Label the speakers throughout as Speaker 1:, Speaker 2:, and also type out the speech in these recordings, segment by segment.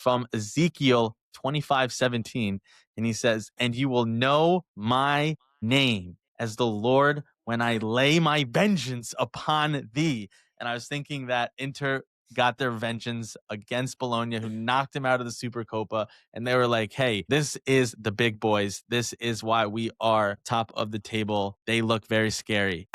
Speaker 1: from Ezekiel 25:17. And he says, and you will know my name as the Lord when I lay my vengeance upon thee. And I was thinking that Inter got their vengeance against Bologna, who knocked him out of the Supercopa. And they were like, hey, this is the big boys. This is why we are top of the table. They look very scary.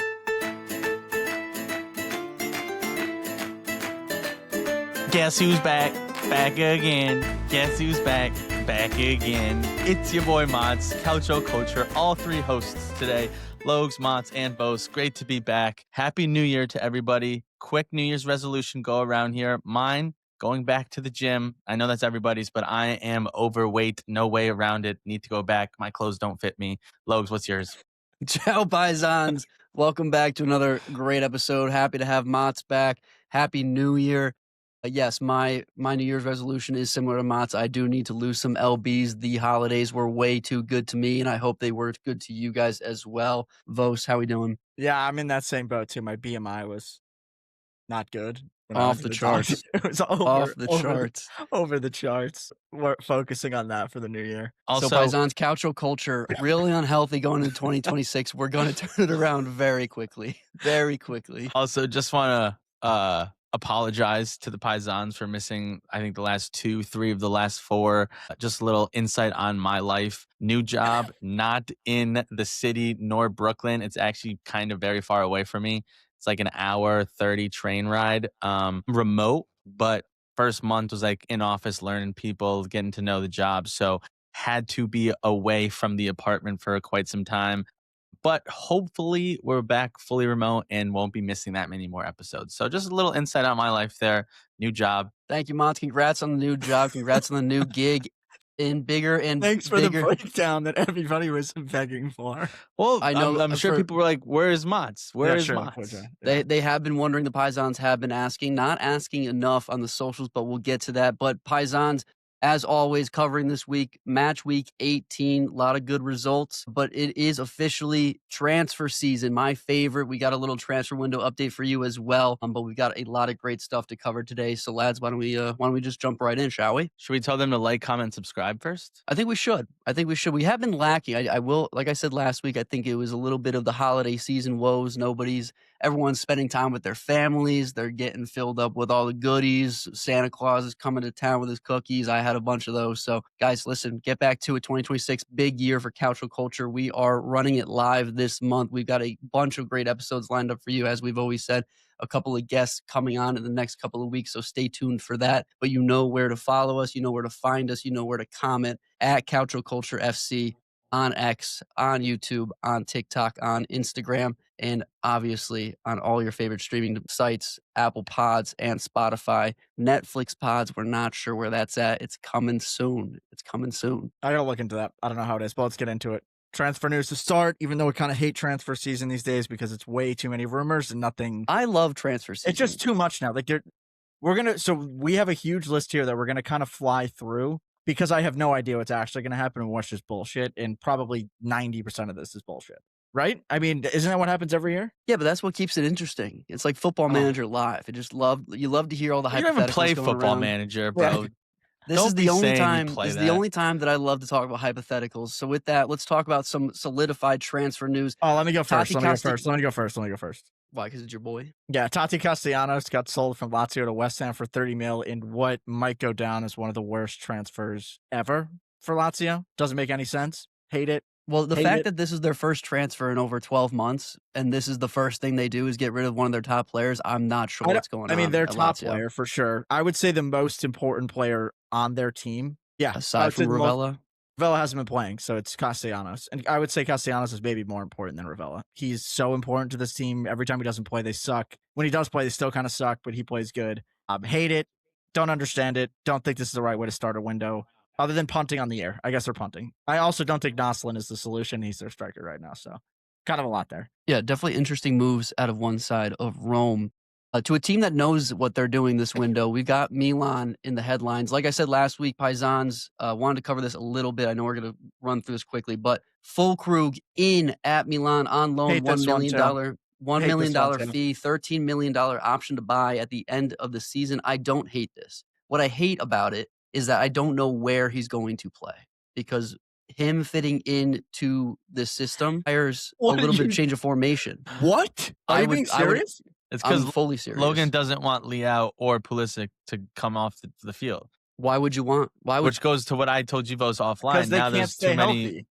Speaker 1: Guess who's back? Back again. Guess who's back? Back again. It's your boy Mods, Calcio Culture, all three hosts today. Logs, Mods, and Bose. Great to be back. Happy New Year to everybody. Quick New Year's resolution go around here. Mine, going back to the gym. I know that's everybody's, but I am overweight. No way around it. Need to go back. My clothes don't fit me. Logs, what's yours?
Speaker 2: Ciao, Paisans. Welcome back to another great episode. Happy to have Mott's back. Happy New Year. Yes, my New Year's resolution is similar to Mott's. I do need to lose some LBs. The holidays were way too good to me, and I hope they were good to you guys as well. Vos, how we doing?
Speaker 3: Yeah, I'm in that same boat too. My BMI was not good.
Speaker 2: Off the charts.
Speaker 3: It was
Speaker 2: Off the charts.
Speaker 3: Over the charts. We're focusing on that for the new year.
Speaker 2: Also, so Paisans, Calcio Culture, really unhealthy going into 2026. We're going to turn it around very quickly. Very quickly.
Speaker 1: Also, just want to apologize to the Paisans for missing, I think, the last 2-3 of the last 4. Just a little insight on my life. New job, not in the city nor Brooklyn. It's actually kind of very far away from me. It's like an hour 30 train ride, remote, but first month was like in office, learning people, getting to know the job. So had to be away from the apartment for quite some time. But hopefully we're back fully remote and won't be missing that many more episodes. So just a little insight on my life there. New job.
Speaker 2: Thank you, Mont. Congrats on the new job. Congrats on the new gig. In bigger and
Speaker 3: thanks for
Speaker 2: bigger.
Speaker 3: The breakdown that everybody was begging for.
Speaker 1: Well, I know I'm sure people were like, "Where's Mott's? Where's Mott's?"
Speaker 2: Yeah. They have been wondering. The Paisans have been asking, not asking enough on the socials, but we'll get to that. But Paisans, as always, covering this week, match week 18, a lot of good results, but it is officially transfer season. My favorite. We got a little transfer window update for you as well, but we've got a lot of great stuff to cover today. So, lads, why don't we just jump right in, shall we?
Speaker 1: Should we tell them to like, comment, subscribe first?
Speaker 2: I think we should. We have been lacking. I will, like I said last week, I think it was a little bit of the holiday season woes. Everyone's spending time with their families. They're getting filled up with all the goodies. Santa Claus is coming to town with his cookies. I had a bunch of those. So, guys, listen, get back to it. 2026, big year for Calcio Culture. We are running it live this month. We've got a bunch of great episodes lined up for you, as we've always said. A couple of guests coming on in the next couple of weeks, so stay tuned for that. But you know where to follow us. You know where to find us. You know where to comment at Calcio Culture FC on X, on YouTube, on TikTok, on Instagram, and obviously on all your favorite streaming sites, Apple Pods and Spotify. Netflix Pods, we're not sure where that's at. It's coming soon.
Speaker 3: I gotta look into that. I don't know how it is, but let's get into it. Transfer news to start, even though we kind of hate transfer season these days because it's way too many rumors and nothing.
Speaker 2: I love transfer season.
Speaker 3: It's just too much now. Like so we have a huge list here that we're gonna kind of fly through because I have no idea what's actually gonna happen and what's just bullshit. And probably 90% of this is bullshit. Right? I mean, isn't that what happens every year?
Speaker 2: Yeah, but that's what keeps it interesting. It's like Football Manager Live. You love to hear all the hypotheticals.
Speaker 1: You don't even play Football
Speaker 2: around.
Speaker 1: Manager, bro.
Speaker 2: Yeah. This is the only time that I love to talk about hypotheticals. So with that, let's talk about some solidified transfer news.
Speaker 3: Oh, let me go first. Let me go first.
Speaker 2: Why? Because it's your boy?
Speaker 3: Yeah, Tati Castellanos got sold from Lazio to West Ham for 30 mil in what might go down as one of the worst transfers ever for Lazio. Doesn't make any sense. Hate it.
Speaker 2: Well, the fact that this is their first transfer in over 12 months, and this is the first thing they do is get rid of one of their top players, I'm not sure what's going on.
Speaker 3: I mean, their top player, for sure. I would say the most important player on their team. Yeah.
Speaker 2: Aside from Ravella?
Speaker 3: Ravella hasn't been playing, so it's Castellanos. And I would say Castellanos is maybe more important than Ravella. He's so important to this team. Every time he doesn't play, they suck. When he does play, they still kind of suck, but he plays good. Hate it. Don't understand it. Don't think this is the right way to start a window. Other than punting on the air. I guess they're punting. I also don't think Noslin is the solution. He's their striker right now, so kind of a lot there.
Speaker 2: Yeah, definitely interesting moves out of one side of Rome. To a team that knows what they're doing this window, we've got Milan in the headlines. Like I said last week, Paisans wanted to cover this a little bit. I know we're going to run through this quickly, but Fulkrug in at Milan on loan, $1 million fee, $13 million option to buy at the end of the season. I don't hate this. What I hate about it is that I don't know where he's going to play because him fitting into the system requires a
Speaker 3: What did
Speaker 2: little bit of
Speaker 3: you-
Speaker 2: change of formation.
Speaker 3: What? Are you being serious?
Speaker 1: It's
Speaker 2: I'm
Speaker 1: because
Speaker 2: fully serious.
Speaker 1: Logan doesn't want Leao or Pulisic to come off the field,
Speaker 2: Why would you want? Why would
Speaker 1: which goes to what I told you both offline.
Speaker 3: Because they
Speaker 1: Now
Speaker 3: can't
Speaker 1: there's
Speaker 3: stay
Speaker 1: too many.
Speaker 3: healthy.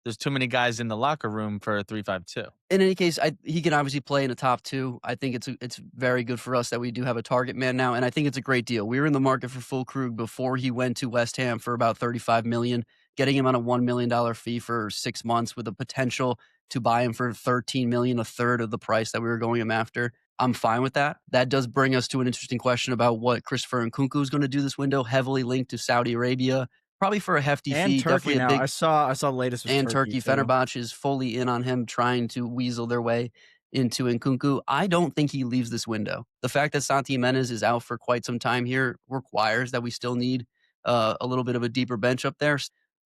Speaker 1: There's too many guys in the locker room for a 3-5-2.
Speaker 2: in any case, he can obviously play in a top two. I think it's very good for us that we do have a target man now, and I think it's a great deal. We were in the market for Füllkrug before he went to West Ham for about $35 million, getting him on a $1 million fee for 6 months with the potential to buy him for $13 million, a third of the price that we were going him after. I'm fine with that. That does bring us to an interesting question about what Christopher Nkunku is going to do this window, heavily linked to Saudi Arabia. Probably for a hefty
Speaker 3: And
Speaker 2: fee.
Speaker 3: Turkey
Speaker 2: Definitely
Speaker 3: now.
Speaker 2: a big.
Speaker 3: I saw the latest was
Speaker 2: And
Speaker 3: Turkey.
Speaker 2: Turkey. Fenerbahce is fully in on him, trying to weasel their way into Nkunku. I don't think he leaves this window. The fact that Santi Jimenez is out for quite some time here requires that we still need a little bit of a deeper bench up there.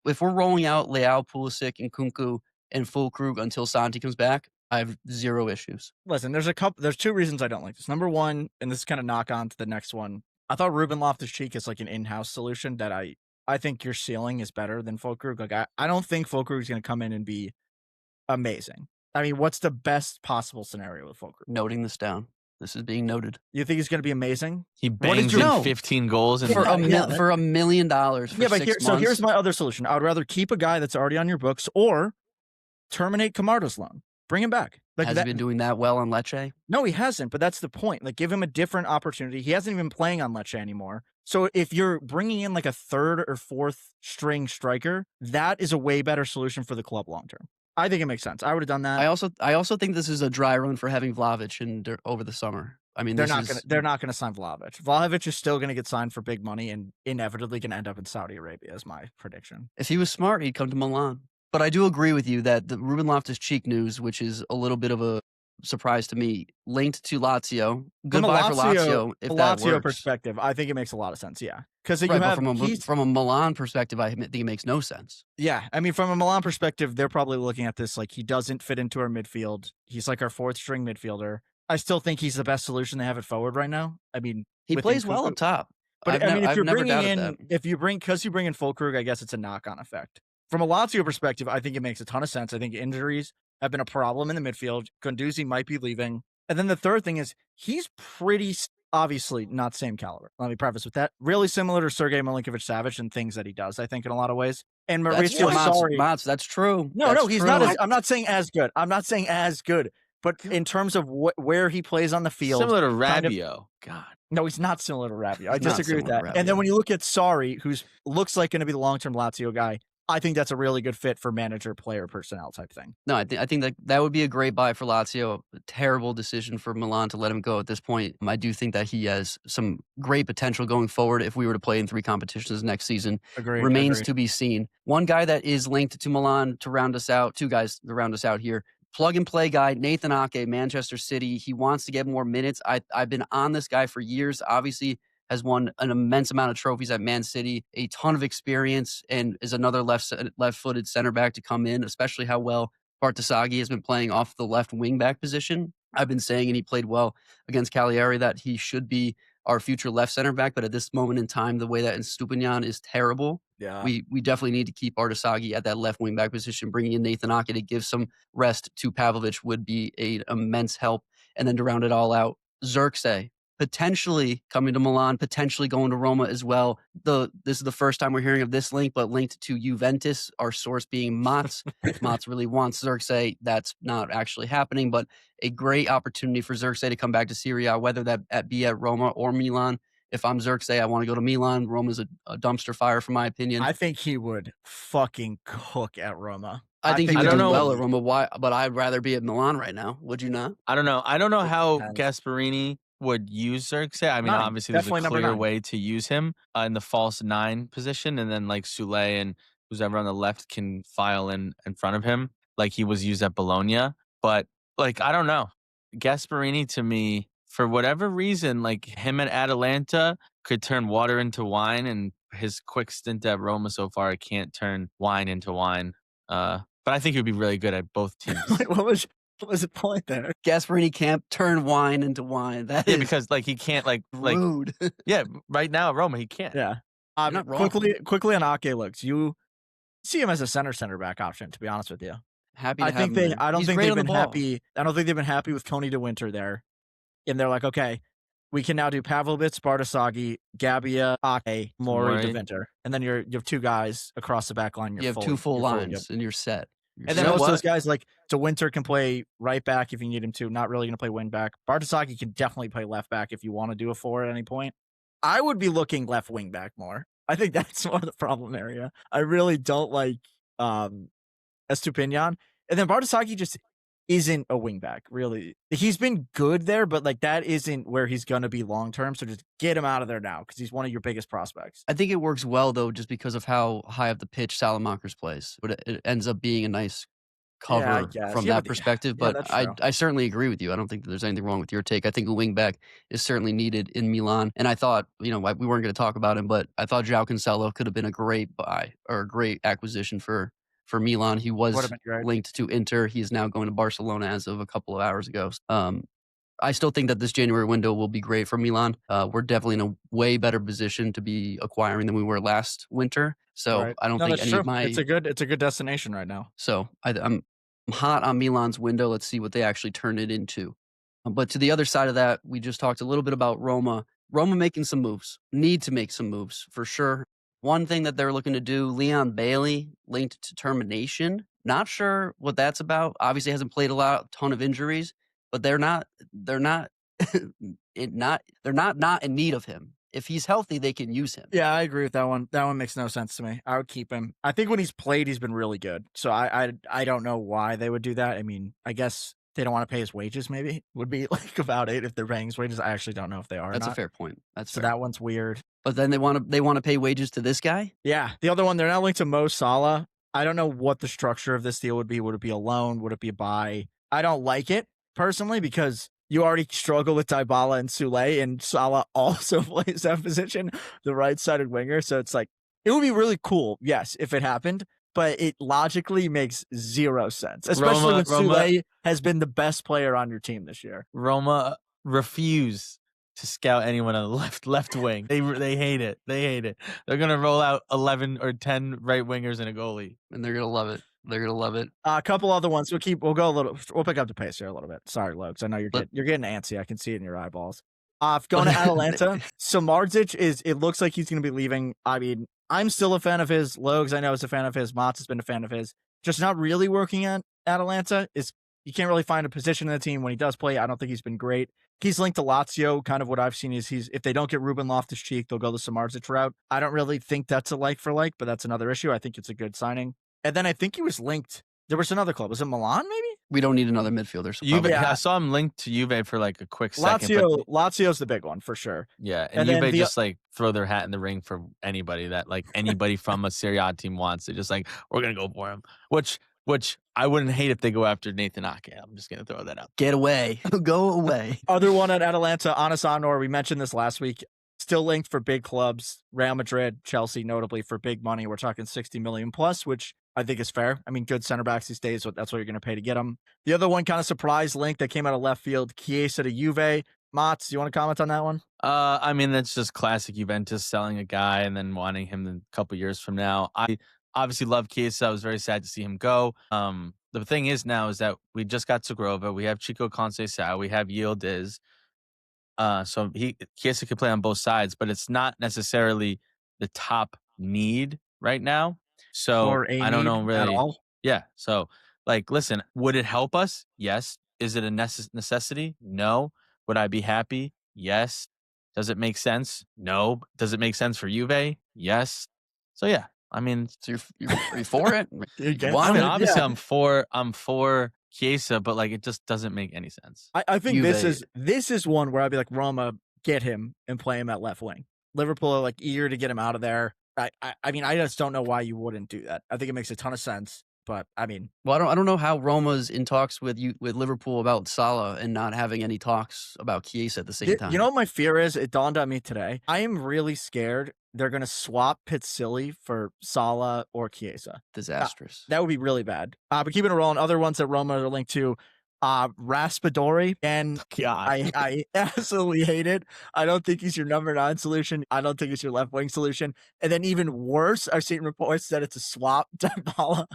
Speaker 2: If we're rolling out Leao, Pulisic, Nkunku, and Füllkrug until Santi comes back, I have zero issues.
Speaker 3: Listen, there's two reasons I don't like this. Number one, and this is kind of knock on to the next one. I thought Ruben Loftus-Cheek is like an in-house solution that I think your ceiling is better than Füllkrug. Like I don't think Füllkrug is going to come in and be amazing. I mean, what's the best possible scenario with Füllkrug?
Speaker 2: Noting this down. This is being noted.
Speaker 3: You think he's going to be amazing?
Speaker 1: He
Speaker 3: did
Speaker 1: bangs
Speaker 3: you
Speaker 1: in
Speaker 3: know?
Speaker 1: 15 goals in
Speaker 2: For
Speaker 3: Yeah,
Speaker 2: $1 million for
Speaker 3: Yeah, but
Speaker 2: 6 months.
Speaker 3: so here's my other solution. I would rather keep a guy that's already on your books or terminate Camardo's loan. Bring him back. Like
Speaker 2: Has he been doing that well on Lecce?
Speaker 3: No, he hasn't, but that's the point. Like, give him a different opportunity. He hasn't even playing on Lecce anymore. So if you're bringing in like a third or fourth string striker, that is a way better solution for the club long term. I think it makes sense. I would have done that.
Speaker 2: I also think this is a dry run for having Vlahovic over the summer. I mean,
Speaker 3: they're not gonna sign Vlahovic. Vlahovic is still gonna get signed for big money and inevitably gonna end up in Saudi Arabia, is my prediction.
Speaker 2: If he was smart, he'd come to Milan. But I do agree with you that the Ruben Loftus-Cheek news, which is a little bit of a surprise to me, linked to Lazio. Goodbye for Lazio. If that
Speaker 3: Lazio
Speaker 2: works.
Speaker 3: perspective, I think it makes a lot of sense. Yeah, because
Speaker 2: Right, but from a Milan perspective, I think it makes no sense.
Speaker 3: Yeah, I mean, from a Milan perspective, they're probably looking at this like he doesn't fit into our midfield. He's like our fourth string midfielder. I still think he's the best solution they have at forward right now. I mean,
Speaker 2: He
Speaker 3: with
Speaker 2: plays
Speaker 3: Nkunku-
Speaker 2: well up top.
Speaker 3: But
Speaker 2: I've
Speaker 3: if you're
Speaker 2: never
Speaker 3: bringing
Speaker 2: doubted
Speaker 3: in,
Speaker 2: that.
Speaker 3: because you bring in Füllkrug, I guess it's a knock-on effect. From a Lazio perspective, I think it makes a ton of sense. I think injuries have been a problem in the midfield. Guendouzi might be leaving. And then the third thing is he's pretty obviously not same caliber. Let me preface with that. Really similar to Sergei Milinkovic-Savic and things that he does, I think, in a lot of ways. And Mauricio Sarri.
Speaker 2: Mats, that's true.
Speaker 3: No, he's not. I'm not saying as good. I'm not saying as good. But in terms of where he plays on the field.
Speaker 1: Similar to Rabiot. God.
Speaker 3: No, he's not similar to Rabiot. I
Speaker 2: He's not
Speaker 3: disagree with
Speaker 2: similar
Speaker 3: that.
Speaker 2: to
Speaker 3: And then
Speaker 2: Rabiot.
Speaker 3: when you look at Sarri, who looks like going to be the long-term Lazio guy, I think that's a really good fit for manager, player, personnel type thing.
Speaker 2: No, I think that would be a great buy for Lazio. A terrible decision for Milan to let him go at this point. I do think that he has some great potential going forward if we were to play in 3 competitions next season. Remains to be seen. One guy that is linked to Milan to round us out, 2 guys to round us out here. Plug and play guy, Nathan Ake, Manchester City. He wants to get more minutes. I've been on this guy for years. Obviously, has won an immense amount of trophies at Man City, a ton of experience, and is another left-footed center back to come in, especially how well Bartasaghi has been playing off the left wing back position. I've been saying, and he played well against Cagliari, that he should be our future left center back, but at this moment in time, the way that Stupinian is terrible, we definitely need to keep Bartasaghi at that left wing back position. Bringing in Nathan Ake to give some rest to Pavlovic would be an immense help. And then to round it all out, Zirkzee, potentially coming to Milan, potentially going to Roma as well. This is the first time we're hearing of this link, but linked to Juventus, our source being Mats. If Mats really wants Zirkzee, that's not actually happening, but a great opportunity for Zirkzee to come back to Serie A, whether that be at Roma or Milan. If I'm Zirkzee, I want to go to Milan. Roma's a dumpster fire, for my opinion.
Speaker 3: I think he would fucking cook at Roma.
Speaker 2: I think he would
Speaker 1: don't
Speaker 2: do
Speaker 1: know.
Speaker 2: well at Roma. Why? But I'd rather be at Milan right now. Would you not?
Speaker 1: I don't know. I don't know how
Speaker 3: Depends.
Speaker 1: Gasparini would use Zirkzee. I mean,
Speaker 3: 9,
Speaker 1: obviously, there's a
Speaker 3: definitely number
Speaker 1: clear
Speaker 3: 9.
Speaker 1: way to use him in the false 9 position, and then like Soulé and whoever on the left can file in front of him, like he was used at Bologna. But like, I don't know. Gasparini, to me, for whatever reason, like him at Atalanta could turn water into wine, and his quick stint at Roma so far can't turn wine into wine. But I think he would be really good at both teams.
Speaker 3: Wait, what was the point there?
Speaker 2: Gasparini can't turn wine into wine. That
Speaker 1: Yeah,
Speaker 2: is
Speaker 1: because like he can't like
Speaker 2: rude.
Speaker 1: yeah, right now at Roma he can't.
Speaker 3: Yeah.
Speaker 2: You're not wrong.
Speaker 3: Quickly on Ake looks. You see him as a center back option, to be honest with you.
Speaker 2: Happy to have him there.
Speaker 3: I don't
Speaker 2: He's
Speaker 3: think
Speaker 2: great
Speaker 3: they've
Speaker 2: on the
Speaker 3: been
Speaker 2: ball.
Speaker 3: happy. I don't think they've been happy with Tony DeWinter there. And they're like, okay, we can now do Pavlovic, Bartasagi, Gabbia, Ake, Mori,
Speaker 1: Mori.
Speaker 3: DeWinter. And then you have two guys across the back line.
Speaker 2: You have two full lines and you're set.
Speaker 3: And then most of those guys, like DeWinter, can play right back if you need him to. Not really going to play wing back. Bartasagi can definitely play left back if you want to do a 4 at any point. I would be looking left wing back more. I think that's more the problem area. I really don't like Estupinian. And then Bartasagi just isn't a wing back, really. He's been good there, but like that isn't where he's going to be long term. So just get him out of there now because he's one of your biggest prospects.
Speaker 2: I think it works well, though, just because of how high up the pitch Salamanca's plays. But it ends up being a nice cover from that perspective. But I certainly agree with you. I don't think that there's anything wrong with your take. I think a wing back is certainly needed in Milan. And I thought, we weren't going to talk about him, but I thought João Cancelo could have been a great buy or a great acquisition for Milan. He was linked to Inter. He is now going to Barcelona as of a couple of hours ago. I still think that this January window will be great for Milan. We're definitely in a way better position to be acquiring than we were last winter. So I don't think any of my...
Speaker 3: It's a good destination right now.
Speaker 2: So I'm hot on Milan's window. Let's see what they actually turn it into. But to the other side of that, we just talked a little bit about Roma. Roma making some moves. Need to make some moves for sure. One thing that they're looking to do, Leon Bailey linked to termination. Not sure what that's about. Obviously hasn't played a ton of injuries, but they're not not in need of him. If he's healthy, they can use him.
Speaker 3: Yeah, I agree with that one. That one makes no sense to me. I would keep him. I think when he's played, he's been really good. So I don't know why they would do that. I mean, I guess they don't want to pay his wages, maybe, would be like about it if they're paying his wages. I actually don't know if they are.
Speaker 2: That's a fair point. So
Speaker 3: that one's weird.
Speaker 2: But then they want to pay wages to this guy?
Speaker 3: Yeah. The other one, they're now linked to Mo Salah. I don't know what the structure of this deal would be. Would it be a loan? Would it be a buy? I don't like it personally because you already struggle with Dybala and Sule, and Salah also plays that position, the right-sided winger. So it's like, it would be really cool, yes, if it happened, but it logically makes zero sense, especially when Sule has been the best player on your team this year.
Speaker 1: Roma refuse to scout anyone on the left wing. They hate it. They hate it. They're going to roll out 11 or 10 right wingers and a goalie.
Speaker 2: And they're going to love it. They're going to love it.
Speaker 3: A couple other ones. We'll pick up the pace here a little bit. Sorry, Lokes. I know you're getting antsy. I can see it in your eyeballs. Going to Atalanta. Samardzic it looks like he's going to be leaving. I mean, I'm still a fan of his. Lokes, I know, is a fan of his. Mats has been a fan of his. Just not really working at Atalanta. You can't really find a position in the team when he does play. I don't think he's been great. He's linked to Lazio. Kind of what I've seen is if they don't get Ruben Loftus-Cheek, they'll go the Samardzic route. I don't really think that's a like for like, but that's another issue. I think it's a good signing. And then I think he was linked. There was another club. Was it Milan, maybe?
Speaker 2: We don't need another midfielder. So
Speaker 1: Juve, I saw him linked to Juve for like a quick second.
Speaker 3: Lazio's the big one for sure.
Speaker 1: Yeah, and Juve just like throw their hat in the ring for anybody that like anybody from a Serie A team wants. They're just like, we're going to go for him. Which I wouldn't hate if they go after Nathan Ake. I'm just going to throw that out.
Speaker 2: Get away. Go away.
Speaker 3: Other one at Atalanta, Anas Anor. We mentioned this last week. Still linked for big clubs. Real Madrid, Chelsea, notably for big money. We're talking 60 million plus, which I think is fair. I mean, good center backs these days, that's what you're going to pay to get them. The other one, kind of surprise link that came out of left field, Chiesa to Juve. Mats, you want to comment on that one?
Speaker 1: I mean, that's just classic Juventus selling a guy and then wanting him a couple years from now. I obviously love Chiesa. I was very sad to see him go. The thing is now is that we just got Zagrova. We have Chico Conceição. We have Yildiz. So Chiesa could play on both sides, but it's not necessarily the top need right now. So I don't know really. At all? Yeah. So like, listen, would it help us? Yes. Is it a necessity? No. Would I be happy? Yes. Does it make sense? No. Does it make sense for Juve? Yes. So yeah. I mean,
Speaker 2: so you're for it?
Speaker 1: I mean, obviously I'm for Chiesa, but like it just doesn't make any sense.
Speaker 3: I think this is one where I'd be like, Roma, get him and play him at left wing. Liverpool are like eager to get him out of there. I mean, I just don't know why you wouldn't do that. I think it makes a ton of sense, but I mean,
Speaker 2: well, I don't know how Roma's in talks with Liverpool about Salah and not having any talks about Chiesa at the same time.
Speaker 3: You know what my fear is? It dawned on me today. I am really scared they're going to swap Pizzilli for Salah or Chiesa.
Speaker 2: Disastrous.
Speaker 3: That would be really bad. But keeping it rolling, other ones that Roma are linked to, Raspadori, and
Speaker 2: God.
Speaker 3: I absolutely hate it. I don't think he's your number 9 solution. I don't think it's your left wing solution. And then even worse, I've seen reports that it's a swap Dybala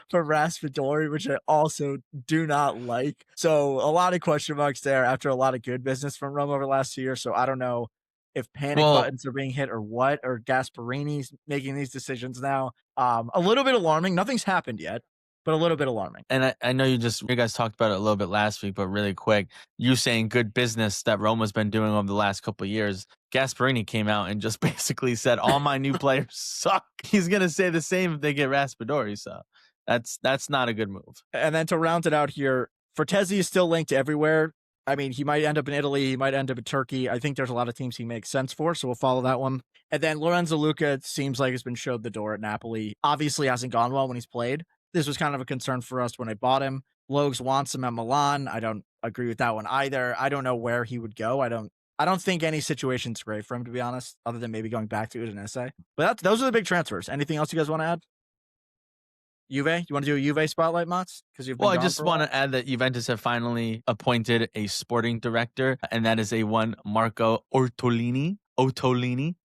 Speaker 3: for Raspadori, which I also do not like. So a lot of question marks there after a lot of good business from Roma over the last 2 years. So I don't know if panic buttons are being hit or what, or Gasparini's making these decisions now. A little bit alarming. Nothing's happened yet, but a little bit alarming.
Speaker 1: And I know you guys talked about it a little bit last week, but really quick, you saying good business that Roma's been doing over the last couple of years. Gasparini came out and just basically said, all my new players suck. He's going to say the same if they get Raspadori. So that's not a good move.
Speaker 3: And then to round it out here, Fortezzi is still linked everywhere. I mean, he might end up in Italy. He might end up in Turkey. I think there's a lot of teams he makes sense for, so we'll follow that one. And then Lorenzo Luca seems like has been showed the door at Napoli. Obviously hasn't gone well when he's played. This was kind of a concern for us when I bought him. Logs wants him at Milan. I don't agree with that one either. I don't know where he would go. I don't think any situation's great for him, to be honest, other than maybe going back to Udinese. But those are the big transfers. Anything else you guys want to add? Juve? You want to do a Juve spotlight, Mats? Because you've been
Speaker 1: I just want to add that Juventus have finally appointed a sporting director, and that is one Marco Ortolini.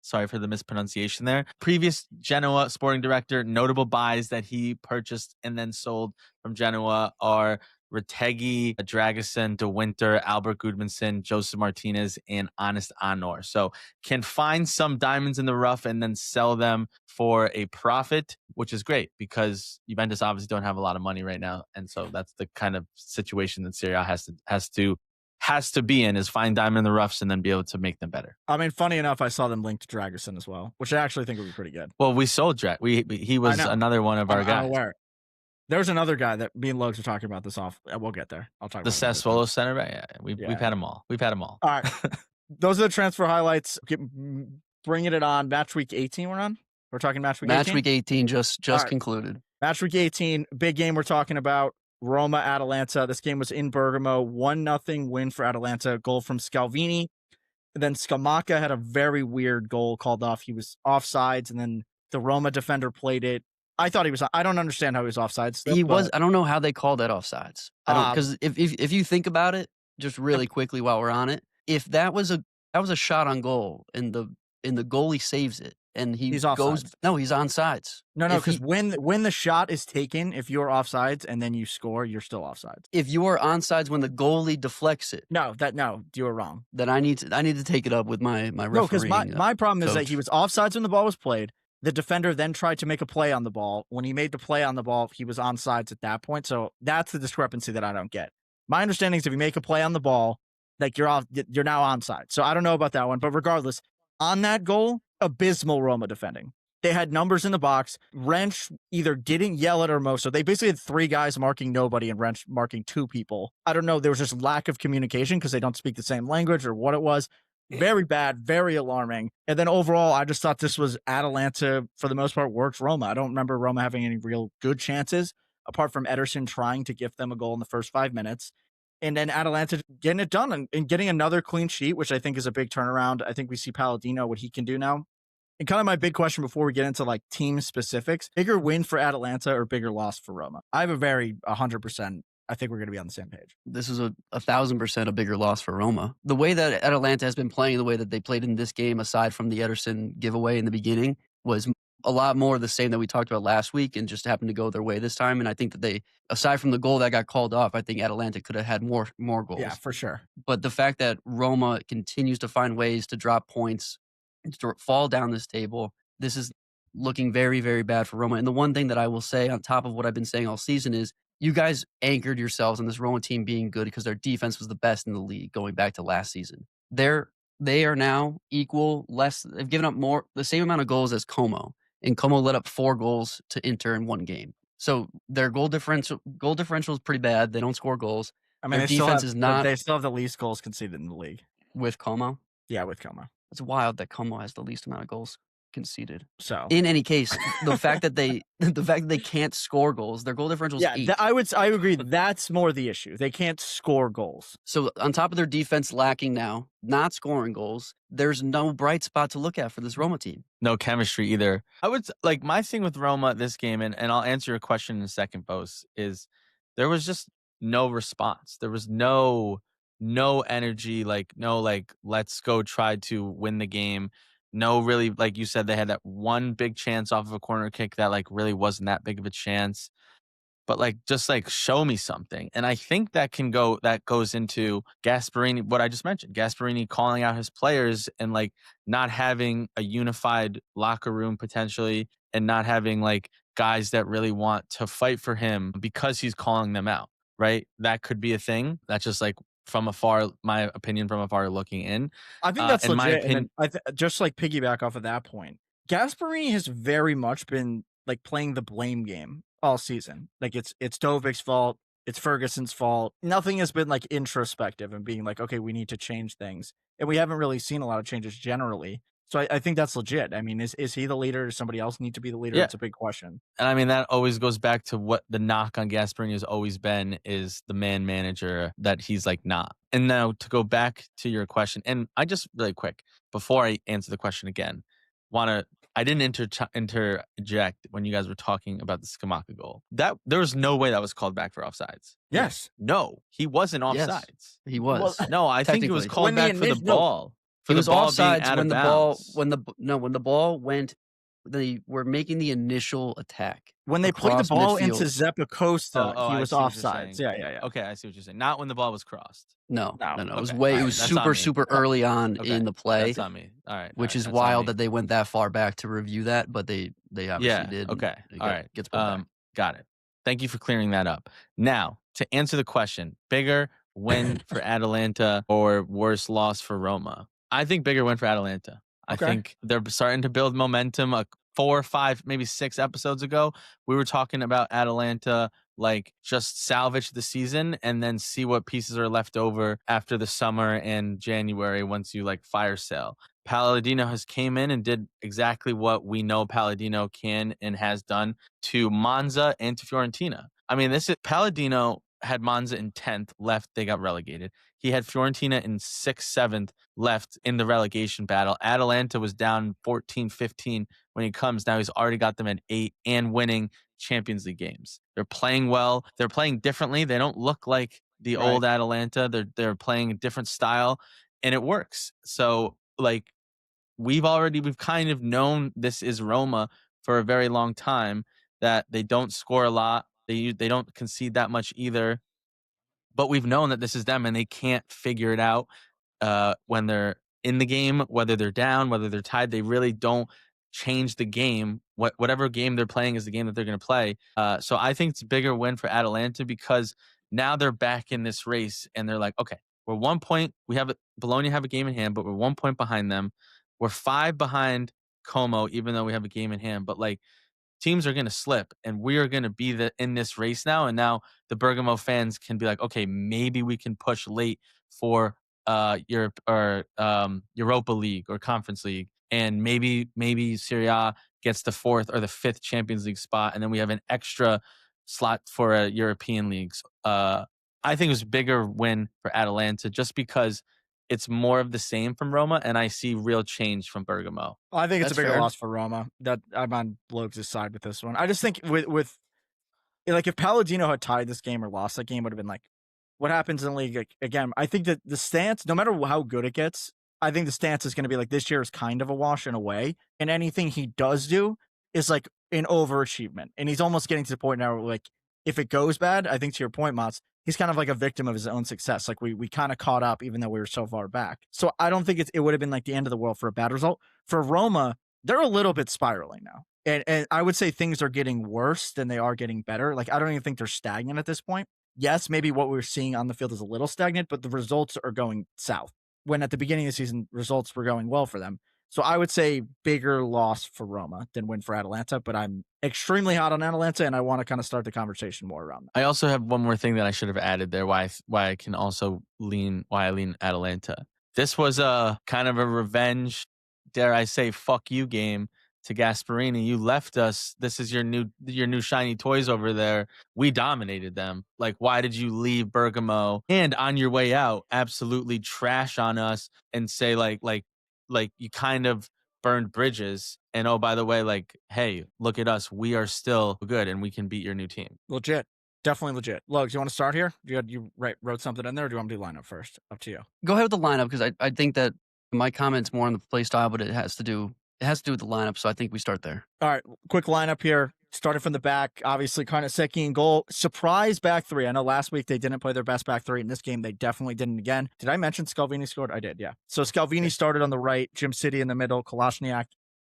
Speaker 1: Sorry for the mispronunciation there. Previous Genoa sporting director, notable buys that he purchased and then sold from Genoa are Retegui, Dragusin, De Winter, Albert Gudmundsson, Joseph Martinez, and Honest Honor. So can find some diamonds in the rough and then sell them for a profit, which is great because Juventus obviously don't have a lot of money right now. And so that's the kind of situation that Serie A has to be in, is find diamond in the roughs and then be able to make them better.
Speaker 3: I mean, funny enough, I saw them linked to Dragusin as well, which I actually think would be pretty good.
Speaker 1: Well, we sold Drag. He was another one of our guys.
Speaker 3: I'm aware. There's another guy that me and Logs are talking about this off. We'll get there. I'll talk about
Speaker 1: the Sassuolo center back. Yeah, we've had them all. We've had them all.
Speaker 3: All right. Those are the transfer highlights. Bringing it on. Match week 18 we're on? We're talking match week 18?
Speaker 2: Match week 18 just concluded.
Speaker 3: Match week 18, big game we're talking about. Roma, Atalanta. This game was in Bergamo. 1-0 win for Atalanta. Goal from Scalvini. And then Scamacca had a very weird goal called off. He was offsides, and then the Roma defender played it. I thought he was. I don't understand how he was offsides.
Speaker 2: I don't know how they call that offsides. I don't, because if you think about it, just really quickly while we're on it, if that was a shot on goal and the goalie saves it and he's offsides. No, he's onside.
Speaker 3: No, because when the shot is taken, if you're offsides and then you score, you're still offsides.
Speaker 2: If you are onside when the goalie deflects it,
Speaker 3: no, you were wrong.
Speaker 2: Then I need to take it up with my referee.
Speaker 3: No, because my problem is that he was offsides when the ball was played. The defender then tried to make a play on the ball. When he made the play on the ball, he was onside at that point. So that's the discrepancy that I don't get. My understanding is if you make a play on the ball, like you're now onside. So I don't know about that one. But regardless, on that goal, abysmal Roma defending. They had numbers in the box. Wrench either didn't yell at Hermoso. They basically had 3 guys marking nobody and Wrench marking 2 people. I don't know. There was just lack of communication because they don't speak the same language or what it was. Very bad, very alarming. And then overall, I just thought this was Atalanta, for the most part, worked Roma. I don't remember Roma having any real good chances, apart from Ederson trying to gift them a goal in the first 5 minutes. And then Atalanta getting it done and getting another clean sheet, which I think is a big turnaround. I think we see Palladino, what he can do now. And kind of my big question before we get into like team specifics, bigger win for Atalanta or bigger loss for Roma? I have 100%. I think we're going to be on the same page.
Speaker 2: This is 1,000% a bigger loss for Roma. The way that Atalanta has been playing, the way that they played in this game, aside from the Ederson giveaway in the beginning, was a lot more the same that we talked about last week and just happened to go their way this time. And I think that they, aside from the goal that got called off, I think Atalanta could have had more goals.
Speaker 3: Yeah, for sure.
Speaker 2: But the fact that Roma continues to find ways to drop points, to fall down this table, this is looking very, very bad for Roma. And the one thing that I will say on top of what I've been saying all season is, you guys anchored yourselves on this Roma team being good because their defense was the best in the league going back to last season. They are now equal, less. They've given up the same amount of goals as Como, and Como let up 4 goals to Inter in 1 game. So their goal differential is pretty bad. They don't score goals.
Speaker 3: I mean,
Speaker 2: their defense is not.
Speaker 3: They still have the least goals conceded in the league
Speaker 2: with Como.
Speaker 3: Yeah, with Como.
Speaker 2: It's wild that Como has the least amount of goals conceded.
Speaker 3: So
Speaker 2: in any case, the fact that they can't score goals, their goal differential is 8.
Speaker 3: I agree. That's more the issue. They can't score goals.
Speaker 2: So on top of their defense lacking now, not scoring goals, there's no bright spot to look at for this Roma team.
Speaker 1: No chemistry either. I would like my thing with Roma this game, and I'll answer your question in a second, Bose, is there was just no response. There was no energy, like no like let's go try to win the game. No, really, like you said, they had that one big chance off of a corner kick that like really wasn't that big of a chance. But like just like show me something. And I think that goes into Gasparini, what I just mentioned, Gasparini calling out his players and like not having a unified locker room potentially, and not having like guys that really want to fight for him because he's calling them out, right? That could be a thing. That's just like from afar, my opinion from afar looking in.
Speaker 3: I think that's
Speaker 1: In my
Speaker 3: legit, and
Speaker 1: opinion,
Speaker 3: then just like piggyback off of that point, Gasparini has very much been like playing the blame game all season. Like it's Dovic's fault, it's Ferguson's fault. Nothing has been like introspective and being like, okay, we need to change things, and we haven't really seen a lot of changes generally. So I think that's legit. I mean, is he the leader? Does somebody else need to be the leader?
Speaker 1: yeah.
Speaker 3: It's a big question.
Speaker 1: And I mean, that always goes back to what the knock on Gasparini has always been, is the man manager that he's like not. And now to go back to your question, and I just really quick, before I answer the question again, I didn't interject when you guys were talking about the Skamaka goal. That there was no way that was called back for offsides.
Speaker 3: Yes.
Speaker 1: No, he wasn't
Speaker 2: Yes,
Speaker 1: offsides.
Speaker 2: he was.
Speaker 1: No, I think it was
Speaker 2: Technically.
Speaker 1: called
Speaker 3: When the
Speaker 1: back for the
Speaker 3: initial- no,
Speaker 1: ball. For
Speaker 2: He
Speaker 1: the
Speaker 2: was
Speaker 1: ball being
Speaker 2: offsides
Speaker 1: out
Speaker 2: when
Speaker 1: of
Speaker 2: the ball
Speaker 1: bounds.
Speaker 2: when the ball went. They were making the initial attack.
Speaker 3: When they played the
Speaker 2: across
Speaker 3: ball into
Speaker 2: midfield.
Speaker 3: Zeppa Costa, he
Speaker 1: I
Speaker 3: was
Speaker 1: see what you're
Speaker 3: offsides.
Speaker 1: saying.
Speaker 3: Yeah.
Speaker 1: Okay, I see what you're saying. Not when the ball was crossed.
Speaker 2: No.
Speaker 3: No.
Speaker 2: It was
Speaker 1: Okay,
Speaker 2: way.
Speaker 1: all
Speaker 2: It
Speaker 1: right,
Speaker 2: was
Speaker 1: that's on me.
Speaker 2: super early on
Speaker 1: Okay,
Speaker 2: in the play,
Speaker 1: That's on me. All right.
Speaker 2: which
Speaker 1: all
Speaker 2: is
Speaker 1: right, that's on
Speaker 2: wild
Speaker 1: me.
Speaker 2: that they went that far back to review that, but they obviously
Speaker 1: Yeah.
Speaker 2: did.
Speaker 1: Okay.
Speaker 2: It
Speaker 1: All right.
Speaker 2: gets pulled back.
Speaker 1: Got it. Thank you for clearing that up. Now, to answer the question, bigger win for Atalanta or worse loss for Roma? I think bigger win for Atalanta. I
Speaker 3: Okay.
Speaker 1: think they're starting to build momentum. 4, 5, maybe 6 episodes ago, we were talking about Atalanta like just salvage the season and then see what pieces are left over after the summer and January once you like fire sale. Palladino has came in and did exactly what we know Palladino can and has done to Monza and to Fiorentina. I mean, Palladino had Monza in 10th, left, they got relegated. He had Fiorentina in 6th, 7th, left in the relegation battle. Atalanta was down 14, 15 when he comes. Now he's already got them at 8 and winning Champions League games. They're playing well. They're playing differently. They don't look like the
Speaker 3: Right.
Speaker 1: old Atalanta. They're playing a different style, and it works. So like we've kind of known this is Roma for a very long time, that they don't score a lot. They don't concede that much either. But we've known that this is them and they can't figure it out when they're in the game, whether they're down, whether they're tied. They really don't change the game. Whatever game they're playing is the game that they're going to play. So I think it's a bigger win for Atalanta because now they're back in this race and they're like, okay, we're 1 point. Bologna have a game in hand, but we're 1 point behind them. We're 5 behind Como, even though we have a game in hand. But like teams are going to slip and we are going to be in this race now. And now the Bergamo fans can be like, okay, maybe we can push late for Europe or Europa League or Conference League. And maybe Serie A gets the 4th or the 5th Champions League spot. And then we have an extra slot for a European leagues. I think it was a bigger win for Atalanta just because it's more of the same from Roma, and I see real change from Bergamo.
Speaker 3: I think it's
Speaker 2: That's
Speaker 3: a bigger
Speaker 2: fair.
Speaker 3: loss for Roma. That I'm on Logs' side with this one. I just think with like if Palladino had tied this game or lost that game, would have been like, what happens in the league? Like, again, I think that the stance, no matter how good it gets, I think the stance is going to be like this year is kind of a wash in a way, and anything he does do is like an overachievement, and he's almost getting to the point now where like if it goes bad, I think to your point, Mats, he's kind of like a victim of his own success. Like we kind of caught up even though we were so far back. So I don't think it would have been like the end of the world for a bad result. For Roma, they're a little bit spiraling now. And I would say things are getting worse than they are getting better. Like I don't even think they're stagnant at this point. Yes, maybe what we're seeing on the field is a little stagnant, but the results are going south. When at the beginning of the season, results were going well for them. So I would say bigger loss for Roma than win for Atalanta, but I'm extremely hot on Atalanta, and I want to kind of start the conversation more around that.
Speaker 1: I also have one more thing that I should have added there. Why I can also lean Atalanta. This was a kind of a revenge, dare I say, fuck you game to Gasparini. You left us. This is your new shiny toys over there. We dominated them. Like, why did you leave Bergamo? And on your way out, absolutely trash on us and say like you kind of burned bridges. And oh, by the way, like, hey, look at us. We are still good and we can beat your new team.
Speaker 3: Legit. Definitely legit. Lugs, you want to start here? You wrote something in there, or do you want me to do lineup first? Up to you.
Speaker 2: Go ahead with the lineup because I think that my comment's more on the play style, but it has to do with the lineup. So I think we start there.
Speaker 3: All right, quick lineup here. Started from the back, obviously Karnaseki in goal. Surprise back three. I know last week they didn't play their best back three. In this game, they definitely didn't again. Did I mention Scalvini scored? I did, yeah. So Scalvini started on the right, Jim City in the middle, Kalashniak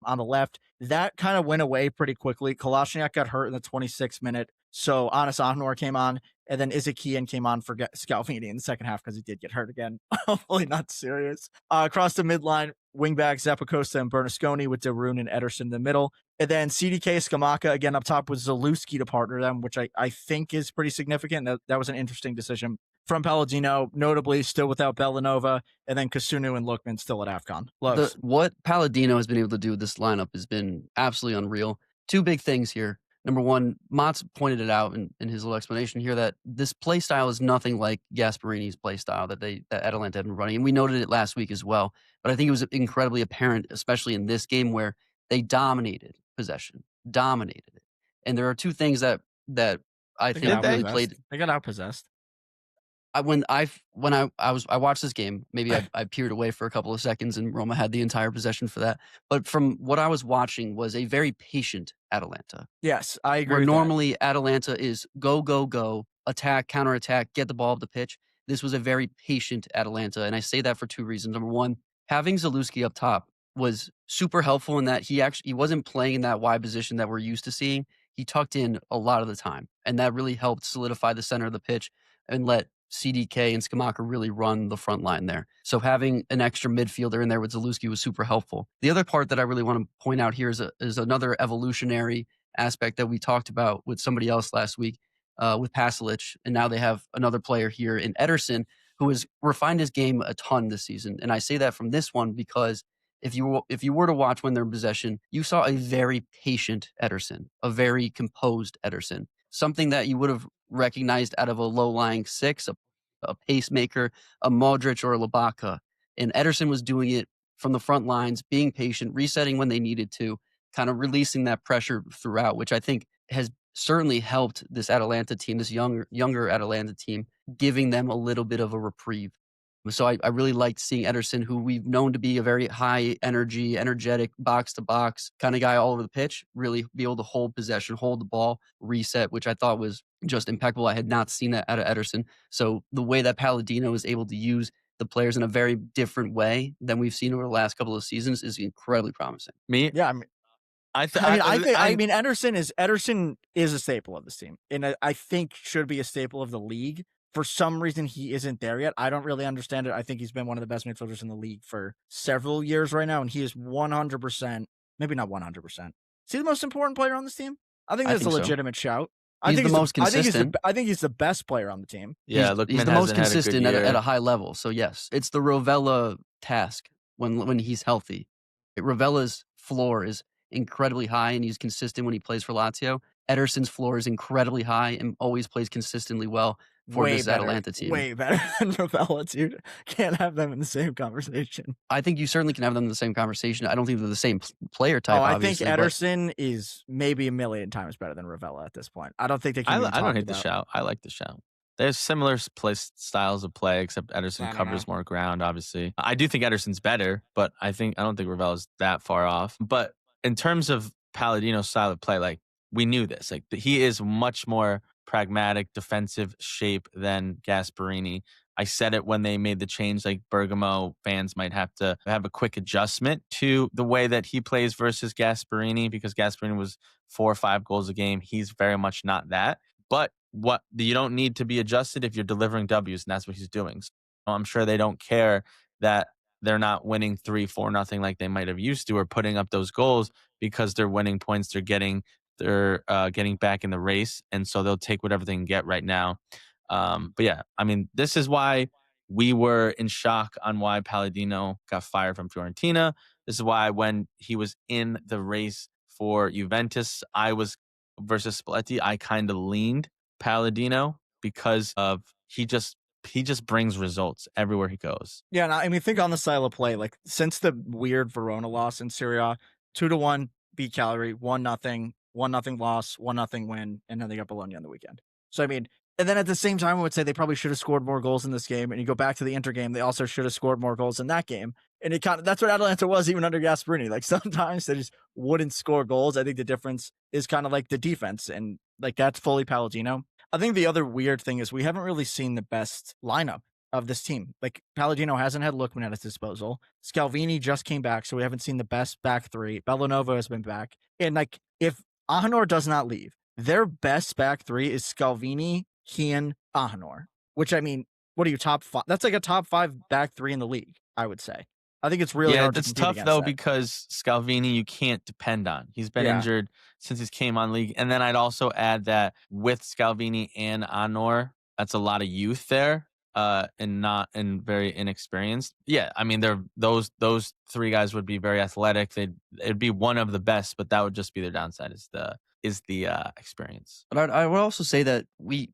Speaker 3: on the left. That kind of went away pretty quickly. Kalashniak got hurt in the 26th minute. So Anas Ahnor came on, and then Izakian came on for Scalvini in the second half because he did get hurt again. Hopefully not serious. Across the midline, wingback Zappacosta and Bernasconi with Darun and Ederson in the middle. And then CDK Skamaka again up top with Zielinski to partner them, which I think is pretty significant. That was an interesting decision from Palladino, notably still without Bellanova, and then Kasunu and Lookman still at AFCON.
Speaker 2: What Palladino has been able to do with this lineup has been absolutely unreal. Two big things here. Number one, Mats pointed it out in his little explanation here that this play style is nothing like Gasparini's play style that Atalanta had been running. And we noted it last week as well. But I think it was incredibly apparent, especially in this game where they dominated possession, dominated it. And there are two things that I think really played.
Speaker 3: They got outpossessed.
Speaker 2: When I watched this game, maybe I peered away for a couple of seconds and Roma had the entire possession for that. But from what I was watching was a very patient Atalanta.
Speaker 3: Yes, I agree.
Speaker 2: Where normally Atalanta is go, go, go, attack, counterattack, get the ball up the pitch. This was a very patient Atalanta. And I say that for two reasons. Number one, having Zielinski up top was super helpful in that he wasn't playing in that wide position that we're used to seeing. He tucked in a lot of the time. And that really helped solidify the center of the pitch and let CDK and Skamaka really run the front line there. So having an extra midfielder in there with Zielinski was super helpful. The other part that I really want to point out here is another evolutionary aspect that we talked about with somebody else last week with Pasalic. And now they have another player here in Ederson who has refined his game a ton this season. And I say that from this one because if you were to watch when they're in possession, you saw a very patient Ederson, a very composed Ederson, something that you would have recognized out of a low-lying six, a pacemaker, a Modric or a Labaka. And Ederson was doing it from the front lines, being patient, resetting when they needed to, kind of releasing that pressure throughout, which I think has certainly helped this Atalanta team, this younger Atalanta team, giving them a little bit of a reprieve. So I really liked seeing Ederson, who we've known to be a very high energy, energetic, box-to-box kind of guy all over the pitch, really be able to hold possession, hold the ball, reset, which I thought was just impeccable. I had not seen that out of Ederson. So the way that Palladino is able to use the players in a very different way than we've seen over the last couple of seasons is incredibly promising.
Speaker 3: Ederson is a staple of this team, and I think should be a staple of the league. For some reason, he isn't there yet. I don't really understand it. I think he's been one of the best midfielders in the league for several years right now, and he is 100%, maybe not 100%. Is he the most important player on this team? I think that's a legitimate shout.
Speaker 2: He's the most consistent.
Speaker 3: I think he's the best player on the team.
Speaker 1: Yeah,
Speaker 2: he's the most consistent at a high level. So yes, it's the Rovella task when he's healthy. Rovella's floor is incredibly high, and he's consistent when he plays for Lazio. Ederson's floor is incredibly high and always plays consistently well for this Atalanta team.
Speaker 3: Way better than Rovella, dude. Can't have them in the same conversation.
Speaker 2: I think you certainly can have them in the same conversation. I don't think they're the same player type.
Speaker 3: I think Ederson is maybe a million times better than Rovella at this point. I don't think they can.
Speaker 1: I don't hate the shout. I like the shout. There's similar play styles of play, except Ederson covers more ground, obviously. I do think Ederson's better, but I don't think Rovella's that far off. But in terms of Palladino's style of play, like, we knew this. Like, he is much more pragmatic, defensive shape than Gasparini. I said it when they made the change, like Bergamo fans might have to have a quick adjustment to the way that he plays versus Gasparini, because Gasparini was 4 or 5 goals a game. He's very much not that. But you don't need to be adjusted if you're delivering W's, and that's what he's doing. So I'm sure they don't care that they're not winning 3-4-0 like they might have used to, or putting up those goals, because they're winning points. They're getting back in the race, and so they'll take whatever they can get right now. But yeah, I mean, this is why we were in shock on why Palladino got fired from Fiorentina. This is why when he was in the race for Juventus, versus Spalletti, I kind of leaned Palladino because of he just brings results everywhere he goes.
Speaker 3: Yeah, and I mean, think on the style of play. Like, since the weird Verona loss in Serie, 2-1 beat Cagliari, 1-0 loss, 1-0 win, and then they got Bologna on the weekend. So, I mean, and then at the same time, I would say they probably should have scored more goals in this game. And you go back to the Inter game, they also should have scored more goals in that game. And it kind of, that's what Atalanta was even under Gasperini. Like sometimes they just wouldn't score goals. I think the difference is kind of like the defense, and like that's fully Palladino. I think the other weird thing is we haven't really seen the best lineup of this team. Like Palladino hasn't had Lookman at his disposal. Scalvini just came back, so we haven't seen the best back three. Bellanova has been back. And like if Ahanor does not leave, their best back three is Scalvini, Kian, Ahanor. Which, I mean, what are you, top five? That's like a top 5 back three in the league, I would say. I think it's really hard to compete
Speaker 1: tough
Speaker 3: against
Speaker 1: though
Speaker 3: that.
Speaker 1: because Scalvini you can't depend on. He's been injured since he came on league. And then I'd also add that with Scalvini and Anor, that's a lot of youth there, and very inexperienced. Yeah, I mean those 3 guys would be very athletic. It'd be one of the best, but that would just be their downside is the experience.
Speaker 2: But I would also say that we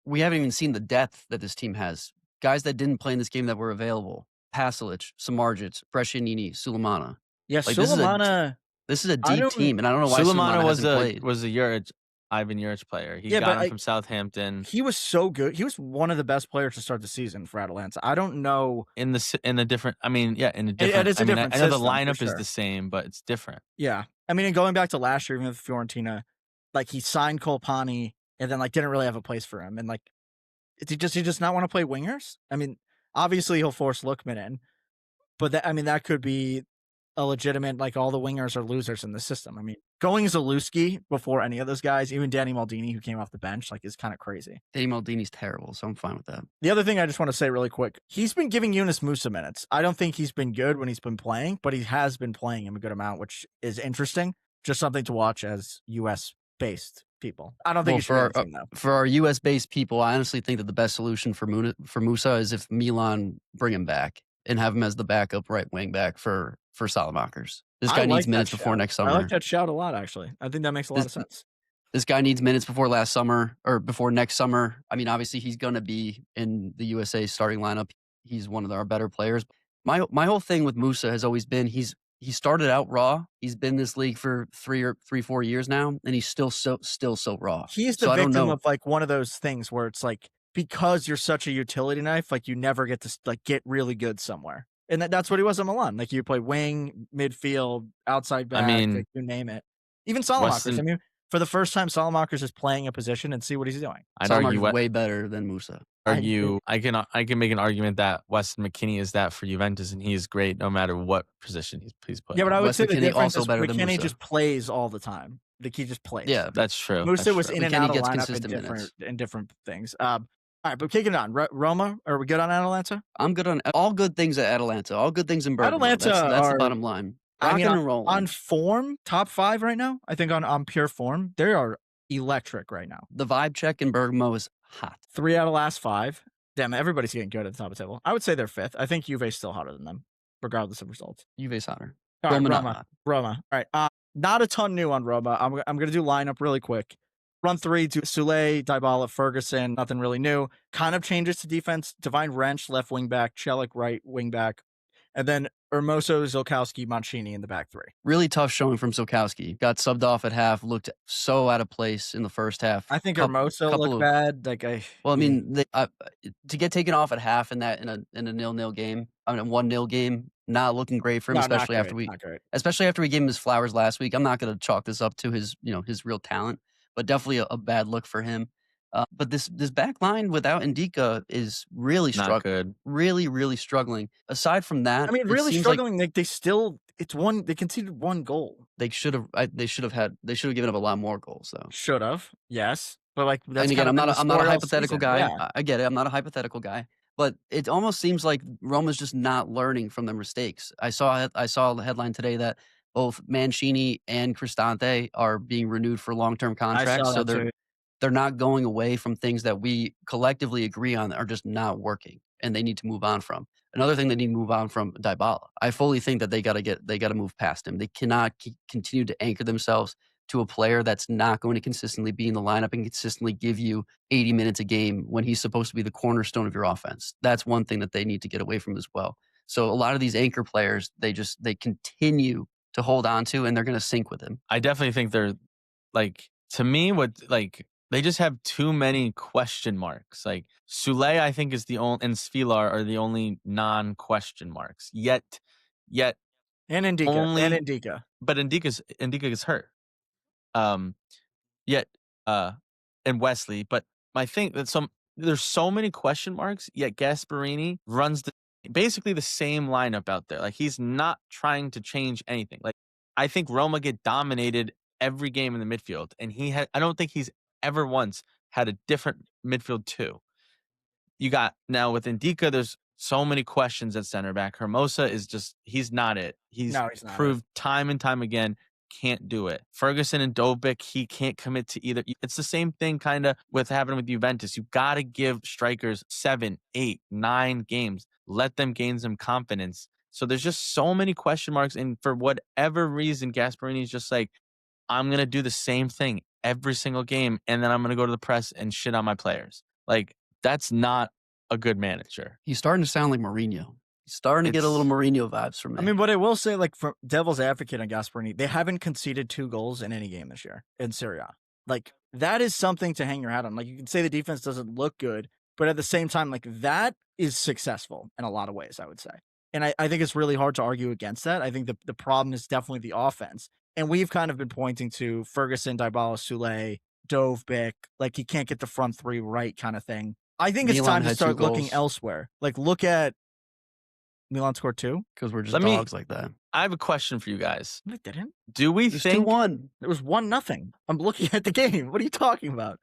Speaker 2: haven't even seen the depth that this team has. Guys that didn't play in this game that were available. Pasalic, Samardzic, Brescianini, Sulemana.
Speaker 3: Yeah,
Speaker 2: Like,
Speaker 3: Sulemana.
Speaker 2: This is a deep team, and I don't know why
Speaker 1: Sulemana
Speaker 2: hasn't played.
Speaker 1: was a Ivan Juric player. He got him from Southampton.
Speaker 3: He was so good. He was one of the best players to start the season for Atalanta. I don't know
Speaker 1: in a different. I mean, yeah, in a different.
Speaker 3: It is a different
Speaker 1: I know the
Speaker 3: system,
Speaker 1: lineup is the same, but it's different.
Speaker 3: Yeah, I mean, and going back to last year, even with Fiorentina, like he signed Colpani and then like didn't really have a place for him, and like did he just not want to play wingers? I mean, obviously he'll force Lookman in, but that could be a legitimate, like all the wingers are losers in the system. I mean, going Zielinski before any of those guys, even Danny Maldini, who came off the bench, like is kind of crazy.
Speaker 2: Danny Maldini's terrible, so I'm fine with that.
Speaker 3: The other thing I just want to say really quick, he's been giving Yunus Musa minutes. I don't think he's been good when he's been playing, but he has been playing him a good amount, which is interesting. Just something to watch as US-based people. I don't think
Speaker 2: for our US-based people, I honestly think that the best solution for Musa is if Milan bring him back and have him as the backup right wing back for Salamakers. This guy needs minutes before next summer.
Speaker 3: I like that shout a lot, actually. I think that makes a lot of sense.
Speaker 2: This guy needs minutes before next summer. I mean, obviously he's going to be in the USA starting lineup. He's one of our better players. My whole thing with Musa has always been he started out raw. He's been in this league for 4 years now, and he's still so raw.
Speaker 3: He's the victim of like one of those things where it's like, because you're such a utility knife, like you never get to like get really good somewhere. And that's what he was at Milan. Like you play wing, midfield, outside back, like, you name it. Even Salamakers. I mean, for the first time, Salamakers is playing a position and see what he's doing.
Speaker 2: Salamakers way better than Musa.
Speaker 1: I can make an argument that Weston McKennie is that for Juventus, and he's great no matter what position he's playing.
Speaker 3: Yeah, but I would say the difference is McKennie just plays all the time. Like he just plays.
Speaker 2: Yeah,
Speaker 1: that's true.
Speaker 3: Musa was in and out of lineup in different things. All right, but kicking on. Roma, are we good on Atalanta?
Speaker 2: I'm good on all good things at Atalanta. All good things in Bergamo.
Speaker 3: Atalanta
Speaker 2: that's the bottom line. Rocking and rolling.
Speaker 3: On form, top 5 right now. I think on pure form, they are electric right now.
Speaker 2: The vibe check in Bergamo is hot.
Speaker 3: 3 out of the last 5. Damn, everybody's getting good at the top of the table. I would say they're 5th. I think Juve's still hotter than them, regardless of results.
Speaker 2: Juve's hotter.
Speaker 3: All right, Roma. All right. Not a ton new on Roma. I'm going to do lineup really quick. Run 3 to Sule, Dybala, Ferguson. Nothing really new. Kind of changes to defense. Divine Wrench, left wing back. Celik, right wing back. And then Hermoso, Zilkowski, Mancini in the back 3.
Speaker 2: Really tough showing from Zilkowski. Got subbed off at half. Looked so out of place in the first half.
Speaker 3: I think Hermoso looked bad.
Speaker 2: To get taken off at half in a 0-0 game, a 1-0 game, not looking great for him, especially after we gave him his flowers last week. I'm not going to chalk this up to his real talent, but definitely a bad look for him. But this back line without Ndika is really struggling. Really, really struggling. Aside from that,
Speaker 3: I mean, really struggling. Like they conceded 1 goal.
Speaker 2: They should have given up a lot more goals though.
Speaker 3: Should have, yes. But like, that's
Speaker 2: and again, I'm not a hypothetical guy. Yeah. I get it. I'm not a hypothetical guy. But it almost seems like Roma's just not learning from their mistakes. I saw a headline today that both Mancini and Cristante are being renewed for long-term contracts. So they're not going away from things that we collectively agree on are just not working, and they need to move on from. Another thing they need to move on from, Dybala. I fully think that they got to move past him. They cannot continue to anchor themselves to a player that's not going to consistently be in the lineup and consistently give you 80 minutes a game when he's supposed to be the cornerstone of your offense. That's one thing that they need to get away from as well. So a lot of these anchor players, they continue to hold on to, and they're going to sink with him.
Speaker 1: I definitely think they're like, to me, what like They just have too many question marks. Like Sule, I think is the only, and Svilar are the only non-question marks. Yet
Speaker 3: And
Speaker 1: only,
Speaker 3: Indika.
Speaker 1: but Indika gets hurt. Yet and Wesley. But my thing that there's so many question marks. Yet Gasparini runs basically the same lineup out there. Like he's not trying to change anything. Like I think Roma get dominated every game in the midfield, and I don't think he's ever once had a different midfield two. You got now with Indika, there's so many questions at center back. Hermosa is just he's not it. He's
Speaker 3: No, he's not
Speaker 1: proved time and time again can't do it. Ferguson and Dobic, he can't commit to either. It's the same thing kind of with happening with Juventus. You got to give strikers 7, 8, 9 games. Let them gain some confidence. So there's just so many question marks, and for whatever reason, Gasparini's just like, I'm going to do the same thing every single game, and then I'm going to go to the press and shit on my players. Like, that's not a good manager.
Speaker 2: He's starting to sound like Mourinho. He's starting to get a little Mourinho vibes from me.
Speaker 3: I mean, what I will say, like, for devil's advocate on Gasparini, they haven't conceded 2 goals in any game this year in Serie A. Like, that is something to hang your hat on. Like, you can say the defense doesn't look good, but at the same time, like, that is successful in a lot of ways, I would say. And I think it's really hard to argue against that. I think the problem is definitely the offense. And we've kind of been pointing to Ferguson, Dybala, Sule, Dovbyk, like he can't get the front three right kind of thing. I think it's time to start looking elsewhere. Like, look at Milan scored 2
Speaker 2: because we're just dogs like that.
Speaker 1: I have a question for you guys.
Speaker 3: They didn't.
Speaker 1: Do we think
Speaker 2: 2-1?
Speaker 3: It was 1-0. I'm looking at the game. What are you talking about?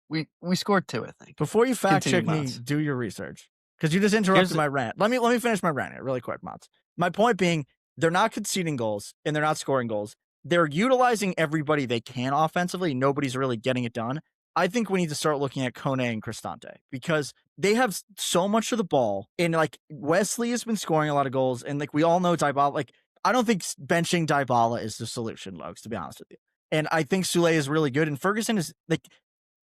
Speaker 2: We scored 2, I think.
Speaker 3: Before you fact check me, do your research because you just interrupted my rant. Let me finish my rant here really quick, Mats. My point being, they're not conceding goals and they're not scoring goals. They're utilizing everybody they can offensively. Nobody's really getting it done. I think we need to start looking at Kone and Cristante because they have so much of the ball. And like Wesley has been scoring a lot of goals. And like we all know Dybala, like I don't think benching Dybala is the solution, Lugs, to be honest with you. And I think Sule is really good. And Ferguson is like,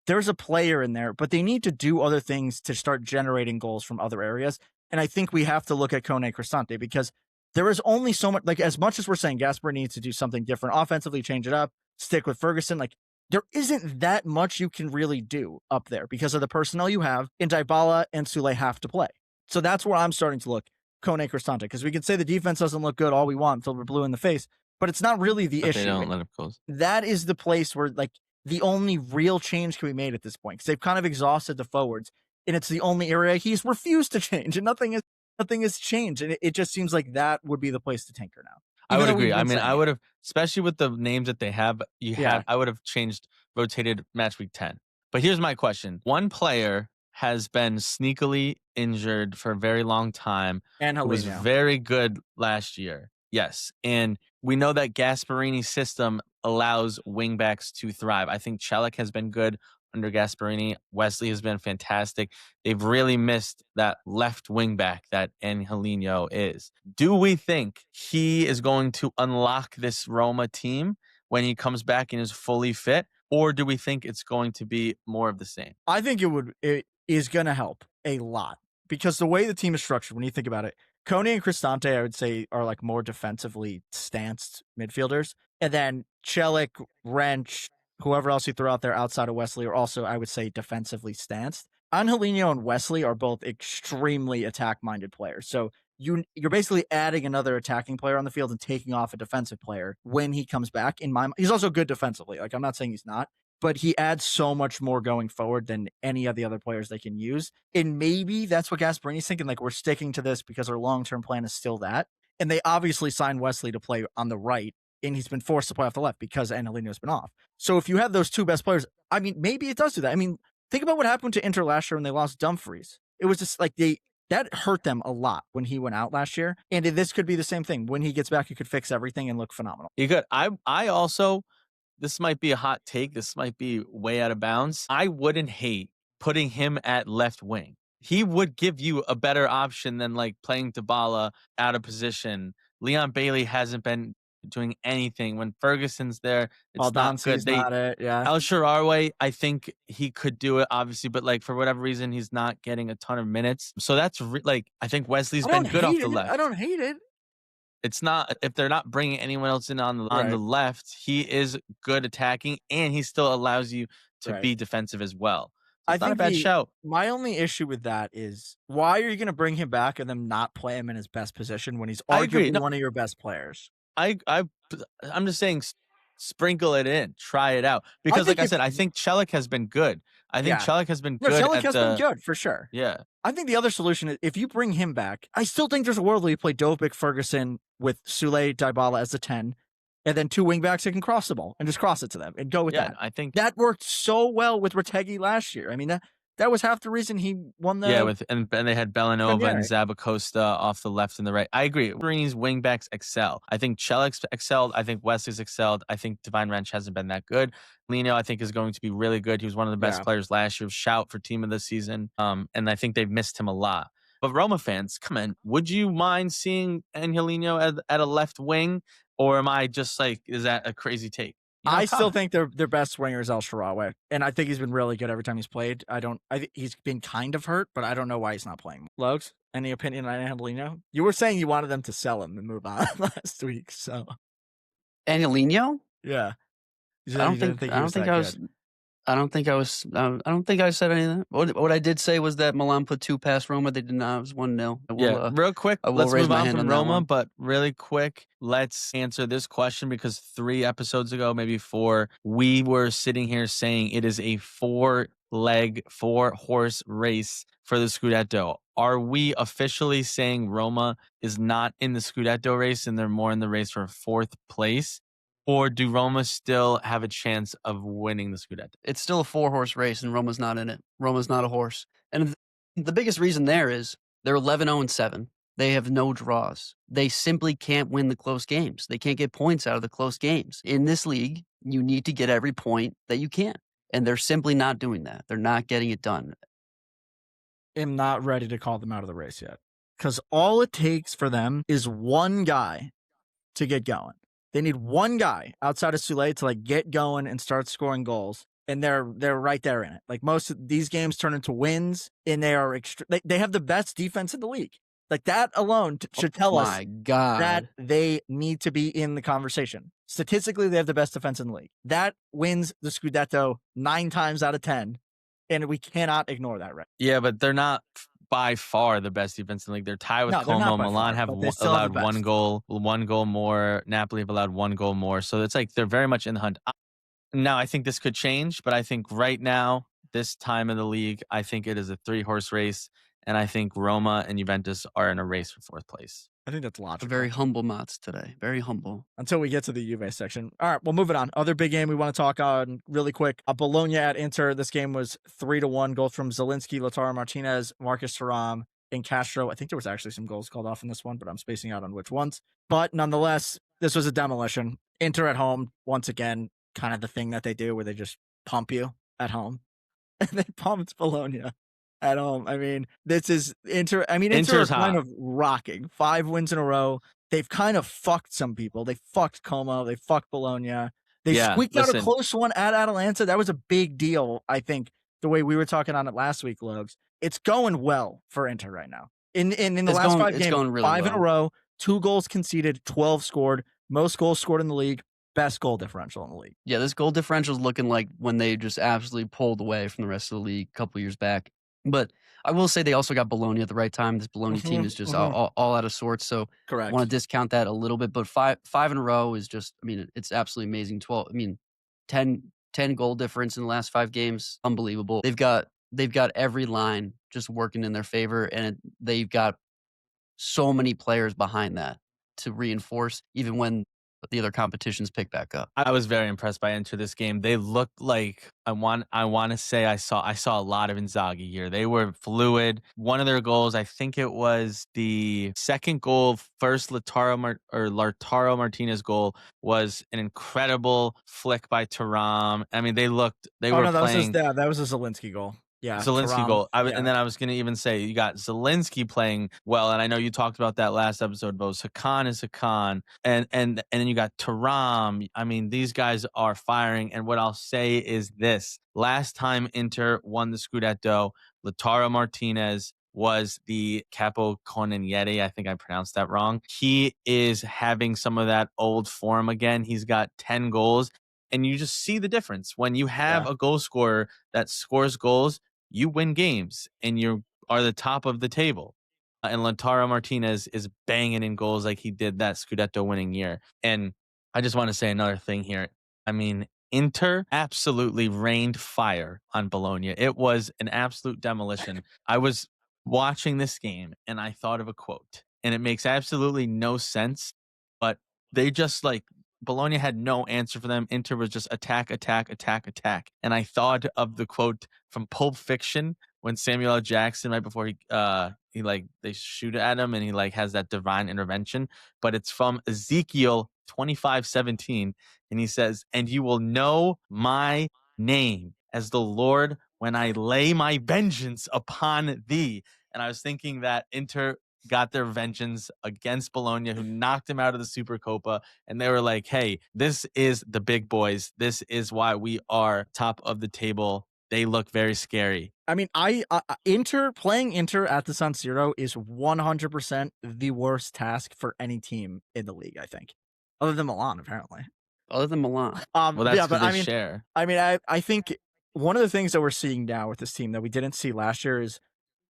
Speaker 3: there's a player in there, but they need to do other things to start generating goals from other areas. And I think we have to look at Kone and Cristante because there is only so much, like as much as we're saying Gasper needs to do something different offensively, change it up, stick with Ferguson, like there isn't that much you can really do up there because of the personnel you have, and Dybala and Sule have to play. So that's where I'm starting to look, Kone and Cristante, because we can say the defense doesn't look good all we want until we're blue in the face, but it's not really the issue.
Speaker 1: They don't let him close.
Speaker 3: That is the place where like the only real change can be made at this point because they've kind of exhausted the forwards, and it's the only area he's refused to change, and nothing has changed, and it just seems like that would be the place to tinker now.
Speaker 1: I would agree. I mean, I would have, especially with the names that they have, I would have rotated match week 10. But here's my question. One player has been sneakily injured for a very long time
Speaker 3: and
Speaker 1: who was very good last year. Yes. And we know that Gasparini's system allows wingbacks to thrive. I think Celik has been good under Gasparini. Wesley has been fantastic. They've really missed that left wing back that Angelino is. Do we think he is going to unlock this Roma team when he comes back and is fully fit? Or do we think it's going to be more of the same?
Speaker 3: I think it is going to help a lot because the way the team is structured, when you think about it, Kone and Cristante, I would say, are like more defensively stanced midfielders. And then Celik, Wrench, whoever else you throw out there outside of Wesley are also, I would say, defensively stanced. Angelino and Wesley are both extremely attack-minded players. So you're basically adding another attacking player on the field and taking off a defensive player when he comes back. In my mind, he's also good defensively. Like, I'm not saying he's not, but he adds so much more going forward than any of the other players they can use. And maybe that's what Gasparini's thinking. Like, we're sticking to this because our long-term plan is still that. And they obviously signed Wesley to play on the right, and he's been forced to play off the left because Angelino's been off. So if you have those two best players, I mean, maybe it does do that. I mean, think about what happened to Inter last year when they lost Dumfries. It was just like that hurt them a lot when he went out last year. And this could be the same thing. When he gets back, he could fix everything and look phenomenal.
Speaker 1: You could. I also, this might be a hot take. This might be way out of bounds. I wouldn't hate putting him at left wing. He would give you a better option than like playing Dybala out of position. Leon Bailey hasn't been doing anything when Ferguson's there. It's not good. El Shaarawy, I think he could do it, obviously, but like for whatever reason, he's not getting a ton of minutes. So that's like I think Wesley's been good off the left.
Speaker 3: I don't hate it.
Speaker 1: It's not if they're not bringing anyone else in on the left. He is good attacking, and he still allows you to
Speaker 3: Right.
Speaker 1: be defensive as well. So
Speaker 3: I
Speaker 1: it's not a
Speaker 3: think
Speaker 1: bad shout.
Speaker 3: my only issue with that is, why are you going to bring him back and then not play him in his best position when he's
Speaker 1: I agree.
Speaker 3: arguably
Speaker 1: No,
Speaker 3: one of your best players?
Speaker 1: I'm just saying, sprinkle it in, try it out. Because, like
Speaker 3: think
Speaker 1: I
Speaker 3: if
Speaker 1: said, I think Chelik has been good. I think
Speaker 3: Yeah.
Speaker 1: Chelik has been
Speaker 3: No,
Speaker 1: good
Speaker 3: Celik
Speaker 1: at
Speaker 3: has been
Speaker 1: the
Speaker 3: good for sure.
Speaker 1: yeah.
Speaker 3: I think the other solution is, if you bring him back, I still think there's a world where you play Dovbyk, Ferguson with Sule, Dybala as the 10, and then 2 wingbacks that can cross the ball and just cross it to them and go with
Speaker 1: Yeah,
Speaker 3: that.
Speaker 1: I think
Speaker 3: That worked so well with Retegui last year. I mean, that was half the reason he won the
Speaker 1: and they had Bellanova and
Speaker 3: Cagliari.
Speaker 1: Zabacosta off the left and the right. I agree. Green's wingbacks excel. I think Chelik's excelled. I think Wesley's excelled. I think Divine Wrench hasn't been that good. Lino, I think, is going to be really good. He was one of the best players last year. Shout for team of the season. And I think they've missed him a lot. But Roma fans, come on. Would you mind seeing Angelino at a left wing? Or am I just like, is that a crazy take?
Speaker 3: I still think their best winger is El Shaarawy, and I think he's been really good every time he's played. I think he's been kind of hurt, but I don't know why he's not playing. Logs, any opinion on Angelino? You were saying you wanted them to sell him and move on last week, so
Speaker 2: Angelino?
Speaker 3: yeah.
Speaker 2: I don't think I said anything. What I did say was that Milan put 2 past Roma. They did not. It was 1-0.
Speaker 1: Real quick,
Speaker 2: I will
Speaker 1: let's
Speaker 2: raise
Speaker 1: move
Speaker 2: my
Speaker 1: on
Speaker 2: hand
Speaker 1: from
Speaker 2: on that
Speaker 1: Roma,
Speaker 2: one.
Speaker 1: but really quick, let's answer this question, because 3 episodes ago, maybe 4, we were sitting here saying it is a 4-horse race for the Scudetto. Are we officially saying Roma is not in the Scudetto race and they're more in the race for 4th place? Or do Roma still have a chance of winning the Scudetto?
Speaker 2: It's still a 4-horse race, and Roma's not in it. Roma's not a horse. And the biggest reason there is they're 11-0-7. They have no draws. They simply can't win the close games. They can't get points out of the close games. In this league, you need to get every point that you can. And they're simply not doing that. They're not getting it done.
Speaker 3: I'm not ready to call them out of the race yet, because all it takes for them is one guy to get going. They need one guy outside of Sule to get going and start scoring goals, and they're right there in it. Like, most of these games turn into wins, and they are they have the best defense in the league. Like, that alone should tell us that they need to be in the conversation. Statistically, they have the best defense in the league. That wins the Scudetto 9 times out of 10, and we cannot ignore that, right?
Speaker 1: Yeah, but they're not by far the best defense in the league. They're tied with Como. Milan have allowed 1 goal more. Napoli have allowed 1 goal more. So it's like they're very much in the hunt. Now, I think this could change, but I think right now, this time of the league, I think it is a 3-horse race, and I think Roma and Juventus are in a race for 4th place.
Speaker 3: I think that's logical.
Speaker 2: Very humble Mats today. Very humble.
Speaker 3: Until we get to the Juve section. All right, well, moving on. Other big game we want to talk on really quick. Bologna at Inter. This game was 3-1. Goals from Zielinski, Lautaro Martínez, Marcus Thuram, and Castro. I think there was actually some goals called off in this one, but I'm spacing out on which ones. But nonetheless, this was a demolition. Inter at home, once again, kind of the thing that they do where they just pump you at home. And they pumped Bologna at home. I mean, this is Inter. I mean, Inter is kind of rocking. 5 wins in a row. They've kind of fucked some people. They fucked Como. They fucked Bologna. They squeaked out a close one at Atalanta. That was a big deal, I think, the way we were talking on it last week, Logs. It's going well for Inter right now. In the last 5 games, really 5 in a row, 2 goals conceded, 12 scored, most goals scored in the league, best goal differential in the league.
Speaker 2: Yeah, this goal differential is looking like when they just absolutely pulled away from the rest of the league a couple years back. But I will say they also got Bologna at the right time. This Bologna team is just all out of sorts. So
Speaker 3: correct.
Speaker 2: I want to discount that a little bit. But five in a row is just, I mean, it's absolutely amazing. 10 goal difference in the last 5 games. Unbelievable. They've got every line just working in their favor. And they've got so many players behind that to reinforce, even when the other competitions pick back up.
Speaker 1: I was very impressed by Inter this game. They looked like I want to say I saw a lot of Inzaghi here. They were fluid. One of their goals, I think it was the second goal, first Lautaro Martinez goal, was an incredible flick by Thuram. I mean, they were playing.
Speaker 3: That was a Zielinski goal. Yeah,
Speaker 1: Zielinski goal. And then I was going to even say you got Zielinski playing well, and I know you talked about that last episode. But Hakan is Hakan, and then you got Thuram. I mean, these guys are firing. And what I'll say is this: last time Inter won the Scudetto, Lautaro Martinez was the capocannoniere. I think I pronounced that wrong. He is having some of that old form again. He's got 10 goals. And you just see the difference. When you have a goal scorer that scores goals, you win games and you are the top of the table. And Lautaro Martínez is banging in goals like he did that Scudetto winning year. And I just want to say another thing here. I mean, Inter absolutely rained fire on Bologna. It was an absolute demolition. I was watching this game and I thought of a quote, and it makes absolutely no sense, but they just like Bologna had no answer for them. Inter was just attack, attack, attack, attack. And I thought of the quote from Pulp Fiction when Samuel L. Jackson, right before he like they shoot at him and he like has that divine intervention, but it's from Ezekiel 25:17, and he says, "And you will know my name as the Lord when I lay my vengeance upon thee." And I was thinking that Inter got their vengeance against Bologna, who knocked him out of the Supercopa, and they were like, "Hey, this is the big boys. This is why we are top of the table. They look very scary."
Speaker 3: I mean, playing Inter at the San Siro is 100% the worst task for any team in the league, I think. Other than Milan, apparently.
Speaker 2: Other than Milan.
Speaker 1: Well, that's
Speaker 3: yeah, but
Speaker 1: because they share.
Speaker 3: I think one of the things that we're seeing now with this team that we didn't see last year is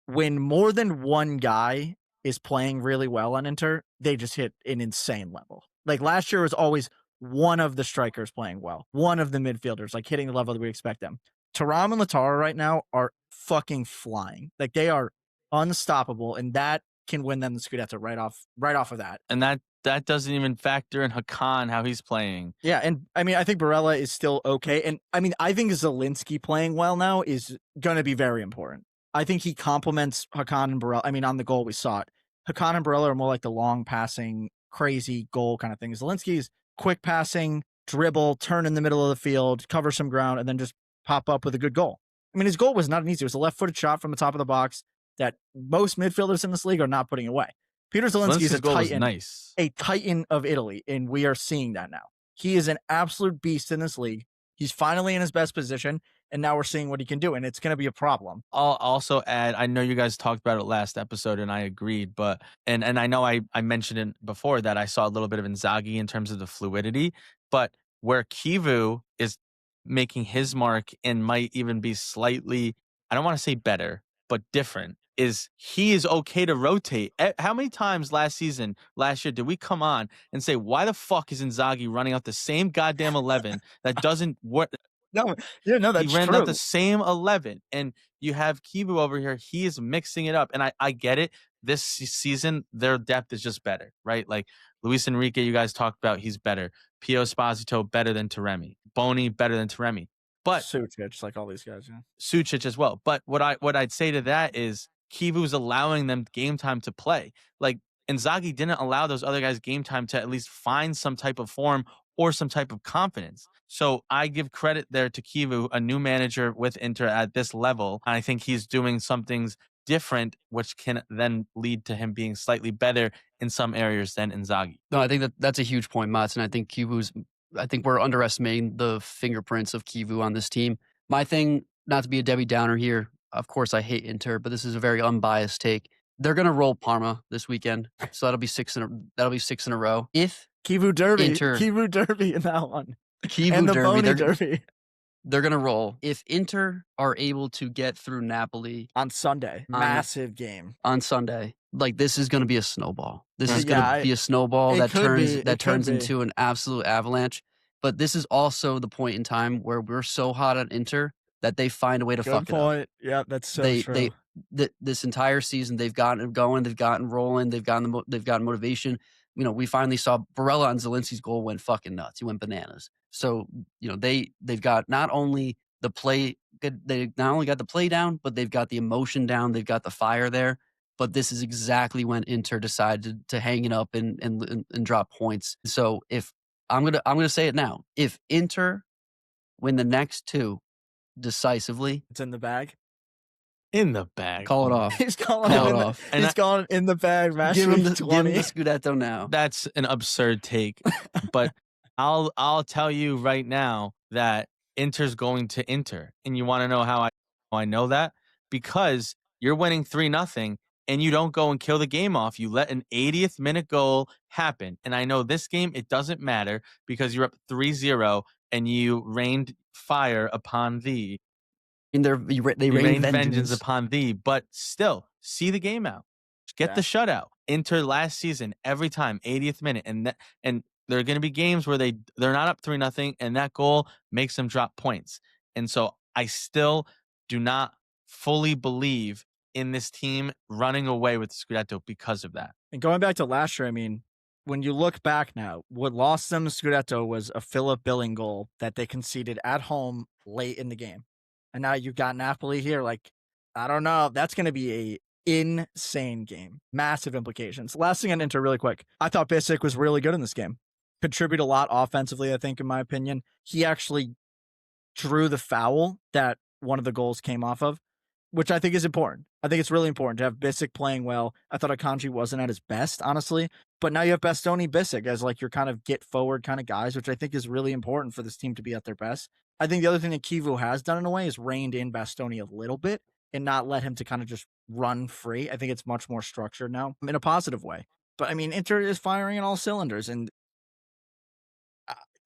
Speaker 3: when more than one guy is playing really well on Inter, they just hit an insane level. Like last year was always one of the strikers playing well, one of the midfielders like hitting the level that we expect them. Thuram and Lautaro right now are fucking flying. Like they are unstoppable, and that can win them the Scudetto right off of that.
Speaker 1: And that doesn't even factor in Hakan, how he's playing.
Speaker 3: Yeah, and I mean, I think Barella is still okay. And I mean, I think Zielinski playing well now is going to be very important. I think he complements Hakan and Barella. I mean, on the goal, we saw it. Hakan and Barella are more like the long passing, crazy goal kind of thing. Zielinski's quick passing, dribble, turn in the middle of the field, cover some ground, and then just pop up with a good goal. I mean, his goal was not an easy. It was a left-footed shot from the top of the box that most midfielders in this league are not putting away. Peter Zielinski is a titan, a titan of Italy, and we are seeing that now. He is an absolute beast in this league. He's finally in his best position, and now we're seeing what he can do, and it's going to be a problem.
Speaker 1: I'll also add, I know you guys talked about it last episode, and I agreed, but and I know I mentioned it before that I saw a little bit of Inzaghi in terms of the fluidity, but where Kivu is making his mark and might even be slightly, I don't want to say better, but different, is he is okay to rotate. How many times last year, did we come on and say, why the fuck is Inzaghi running out the same goddamn 11 that doesn't work?
Speaker 3: No, that's
Speaker 1: he ran
Speaker 3: true.
Speaker 1: out the same 11, and you have Kivu over here. He is mixing it up, and I get it. This season, their depth is just better, right? Like Luis Enrique, you guys talked about, he's better. Pio Esposito better than Taremi. Boni better than Taremi. But
Speaker 3: Sucic, like all these guys, yeah.
Speaker 1: Sucic as well. But what I'd say to that is Kivu's allowing them game time to play. Like Inzaghi didn't allow those other guys game time to at least find some type of form or some type of confidence. So I give credit there to Kivu, a new manager with Inter at this level. I think he's doing some things different, which can then lead to him being slightly better in some areas than Inzaghi.
Speaker 2: No, I think that's a huge point, Mats, and I think we're underestimating the fingerprints of Kivu on this team. My thing, not to be a Debbie Downer here, of course I hate Inter, but this is a very unbiased take. They're going to roll Parma this weekend, so that'll be six in a row. If
Speaker 3: Kivu Derby in that one.
Speaker 2: Kivu
Speaker 3: and the
Speaker 2: Derby,
Speaker 3: Derby.
Speaker 2: They're going to roll. If Inter are able to get through Napoli
Speaker 3: on Sunday, massive game
Speaker 2: on Sunday, like this is going to be a snowball. This is going to be a snowball that turns into an absolute avalanche. But this is also the point in time where we're so hot on Inter that they find a way to fuck it up.
Speaker 3: Yeah, that's so true.
Speaker 2: This entire season they've gotten it going, they've gotten rolling, they've gotten motivation. You know, we finally saw Barella on Zielinski's goal went fucking nuts. He went bananas. So, you know, they've got not only the play, they not only got the play down, but they've got the emotion down. They've got the fire there. But this is exactly when Inter decided to hang it up and drop points. So if I'm gonna say it now, if Inter win the next two decisively,
Speaker 3: it's in the bag.
Speaker 1: In the bag.
Speaker 2: Call it off.
Speaker 3: He's calling it off. He's calling in the bag.
Speaker 2: Give him the Scudetto now.
Speaker 1: That's an absurd take, but I'll tell you right now that Inter's going to Inter, and you want to know how I know that? Because you're winning 3-0, and you don't go and kill the game off. You let an 80th minute goal happen, and I know this game it doesn't matter because you're up 3-0. and you rained fire upon thee.
Speaker 2: And they
Speaker 1: You
Speaker 2: rained
Speaker 1: rained vengeance
Speaker 2: vengeance.
Speaker 1: upon thee, but still see the game out. Get the shutout. Inter last season every time 80th minute, and there are going to be games where they're not up 3-0, and that goal makes them drop points. And so I still do not fully believe in this team running away with the Scudetto because of that.
Speaker 3: And going back to last year, I mean, when you look back now, what lost them the Scudetto was a Philip Billing goal that they conceded at home late in the game. And now you've got Napoli here. Like, I don't know. That's going to be a insane game. Massive implications. Last thing on Inter really quick. I thought Bissek was really good in this game. Contributed a lot offensively, I think, in my opinion. He actually drew the foul that one of the goals came off of, which I think is important. I think it's really important to have Bissek playing well. I thought Akanji wasn't at his best, honestly. But now you have Bastoni, Bissek as like your kind of get forward kind of guys, which I think is really important for this team to be at their best. I think the other thing that Kivu has done in a way is reined in Bastoni a little bit and not let him to kind of just run free. I think it's much more structured now in a positive way. But I mean, Inter is firing on all cylinders, and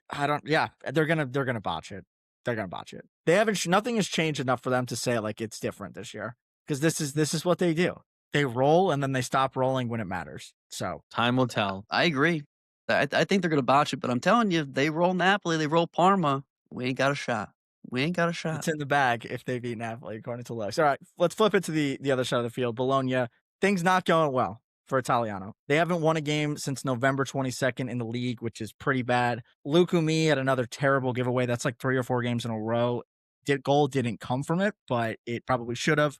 Speaker 3: I don't. Yeah, they're gonna botch it. They're gonna botch it. They haven't. Nothing has changed enough for them to say like it's different this year, because this is what they do. They roll and then they stop rolling when it matters. So
Speaker 1: time will tell.
Speaker 2: I agree. I think they're gonna botch it, but I'm telling you, they roll Napoli, they roll Parma. We ain't got a shot. We ain't got a shot.
Speaker 3: It's in the bag if they beat Napoli, according to Lux. All right, let's flip it to the other side of the field. Bologna, things not going well for Italiano. They haven't won a game since November 22nd in the league, which is pretty bad. Lukumi had another terrible giveaway. That's like 3 or 4 games in a row. Goal didn't come from it, but it probably should have.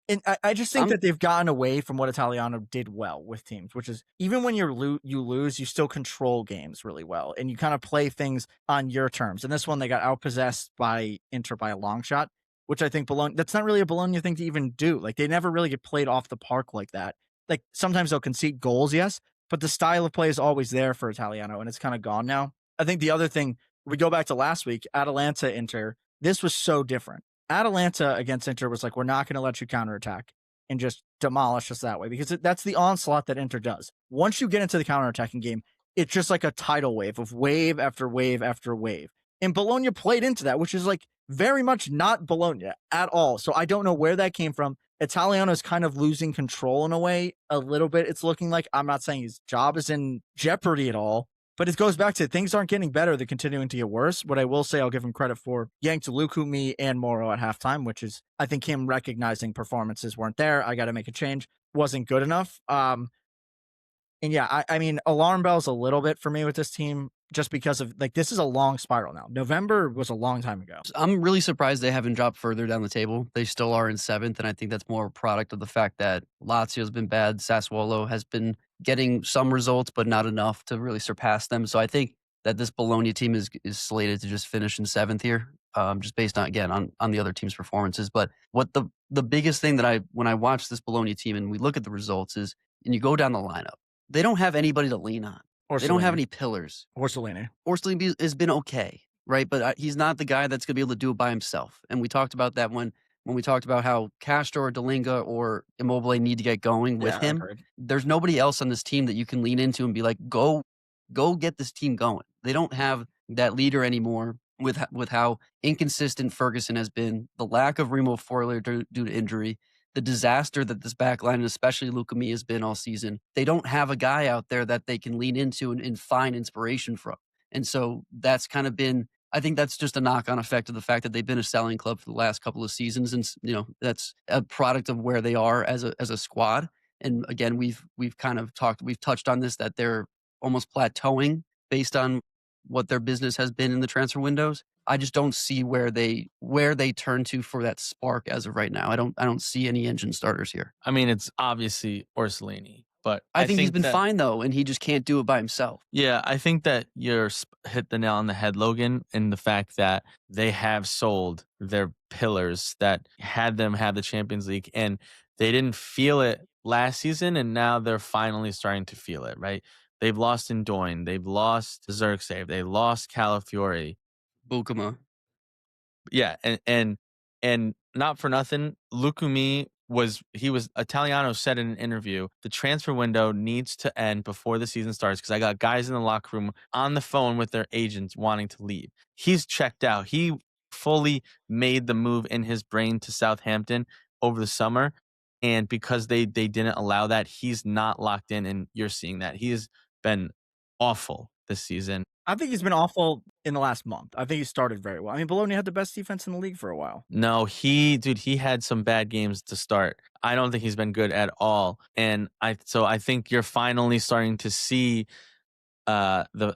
Speaker 3: And I just think that they've gotten away from what Italiano did well with teams, which is even when you lose, you still control games really well. And you kind of play things on your terms. And this one, they got outpossessed by Inter by a long shot, which I think Bologna, that's not really a Bologna thing to even do. Like, they never really get played off the park like that. Like, sometimes they'll concede goals, yes, but the style of play is always there for Italiano, and it's kind of gone now. I think the other thing, we go back to last week, Atalanta Inter, this was so different. Atalanta against Inter was like, we're not going to let you counterattack and just demolish us that way, because that's the onslaught that Inter does. Once you get into the counterattacking game, it's just like a tidal wave of wave after wave after wave. And Bologna played into that, which is like very much not Bologna at all. So I don't know where that came from. Italiano is kind of losing control in a way, a little bit. It's looking like, I'm not saying his job is in jeopardy at all, but it goes back to things aren't getting better. They're continuing to get worse. What I will say, I'll give him credit for, yanked Lukumi and Moro at halftime, which is, I think, him recognizing performances weren't there. I got to make a change. Wasn't good enough. And yeah, I mean, alarm bells a little bit for me with this team, just because of, like, this is a long spiral now. November was a long time ago.
Speaker 2: I'm really surprised they haven't dropped further down the table. They still are in 7th, and I think that's more a product of the fact that Lazio's been bad. Sassuolo has been getting some results, but not enough to really surpass them. So I think that this Bologna team is slated to just finish in 7th here, just based on, again, on the other team's performances. But what the biggest thing that when I watch this Bologna team and we look at the results is, and you go down the lineup, they don't have anybody to lean on. They don't have any pillars.
Speaker 3: Orsolini
Speaker 2: has been okay, right? But he's not the guy that's going to be able to do it by himself. And we talked about that when we talked about how Castro or Dalinga or Immobile need to get going with him. There's nobody else on this team that you can lean into and be like, go get this team going. They don't have that leader anymore with how inconsistent Ferguson has been, the lack of Remo Freuler due to injury, the disaster that this back line, and especially Lukumi, has been all season. They don't have a guy out there that they can lean into and find inspiration from. And so that's kind of been, I think that's just a knock-on effect of the fact that they've been a selling club for the last couple of seasons. And, that's a product of where they are as a squad. And again, we've touched on this, that they're almost plateauing based on what their business has been in the transfer windows. I just don't see where they turn to for that spark as of right now. I don't see any engine starters here.
Speaker 1: I mean, it's obviously Orsolini, but
Speaker 2: I think he's been fine though, and he just can't do it by himself.
Speaker 1: Yeah, I think that you're hit the nail on the head, Logan, in the fact that they have sold their pillars that had them have the Champions League, and they didn't feel it last season, and now they're finally starting to feel it, right? They've lost Ndoin, they've lost Zirkzee, they lost Calafiori.
Speaker 2: Bukama.
Speaker 1: Yeah, and not for nothing, Lukumi Italiano said in an interview, the transfer window needs to end before the season starts because I got guys in the locker room on the phone with their agents wanting to leave. He's checked out. He fully made the move in his brain to Southampton over the summer. And because they didn't allow that, he's not locked in. And you're seeing that. He has been awful this season.
Speaker 3: I think he's been awful in the last month. I think he started very well. I mean, Bologna had the best defense in the league for a while.
Speaker 1: No, he had some bad games to start. I don't think he's been good at all. And I think you're finally starting to see the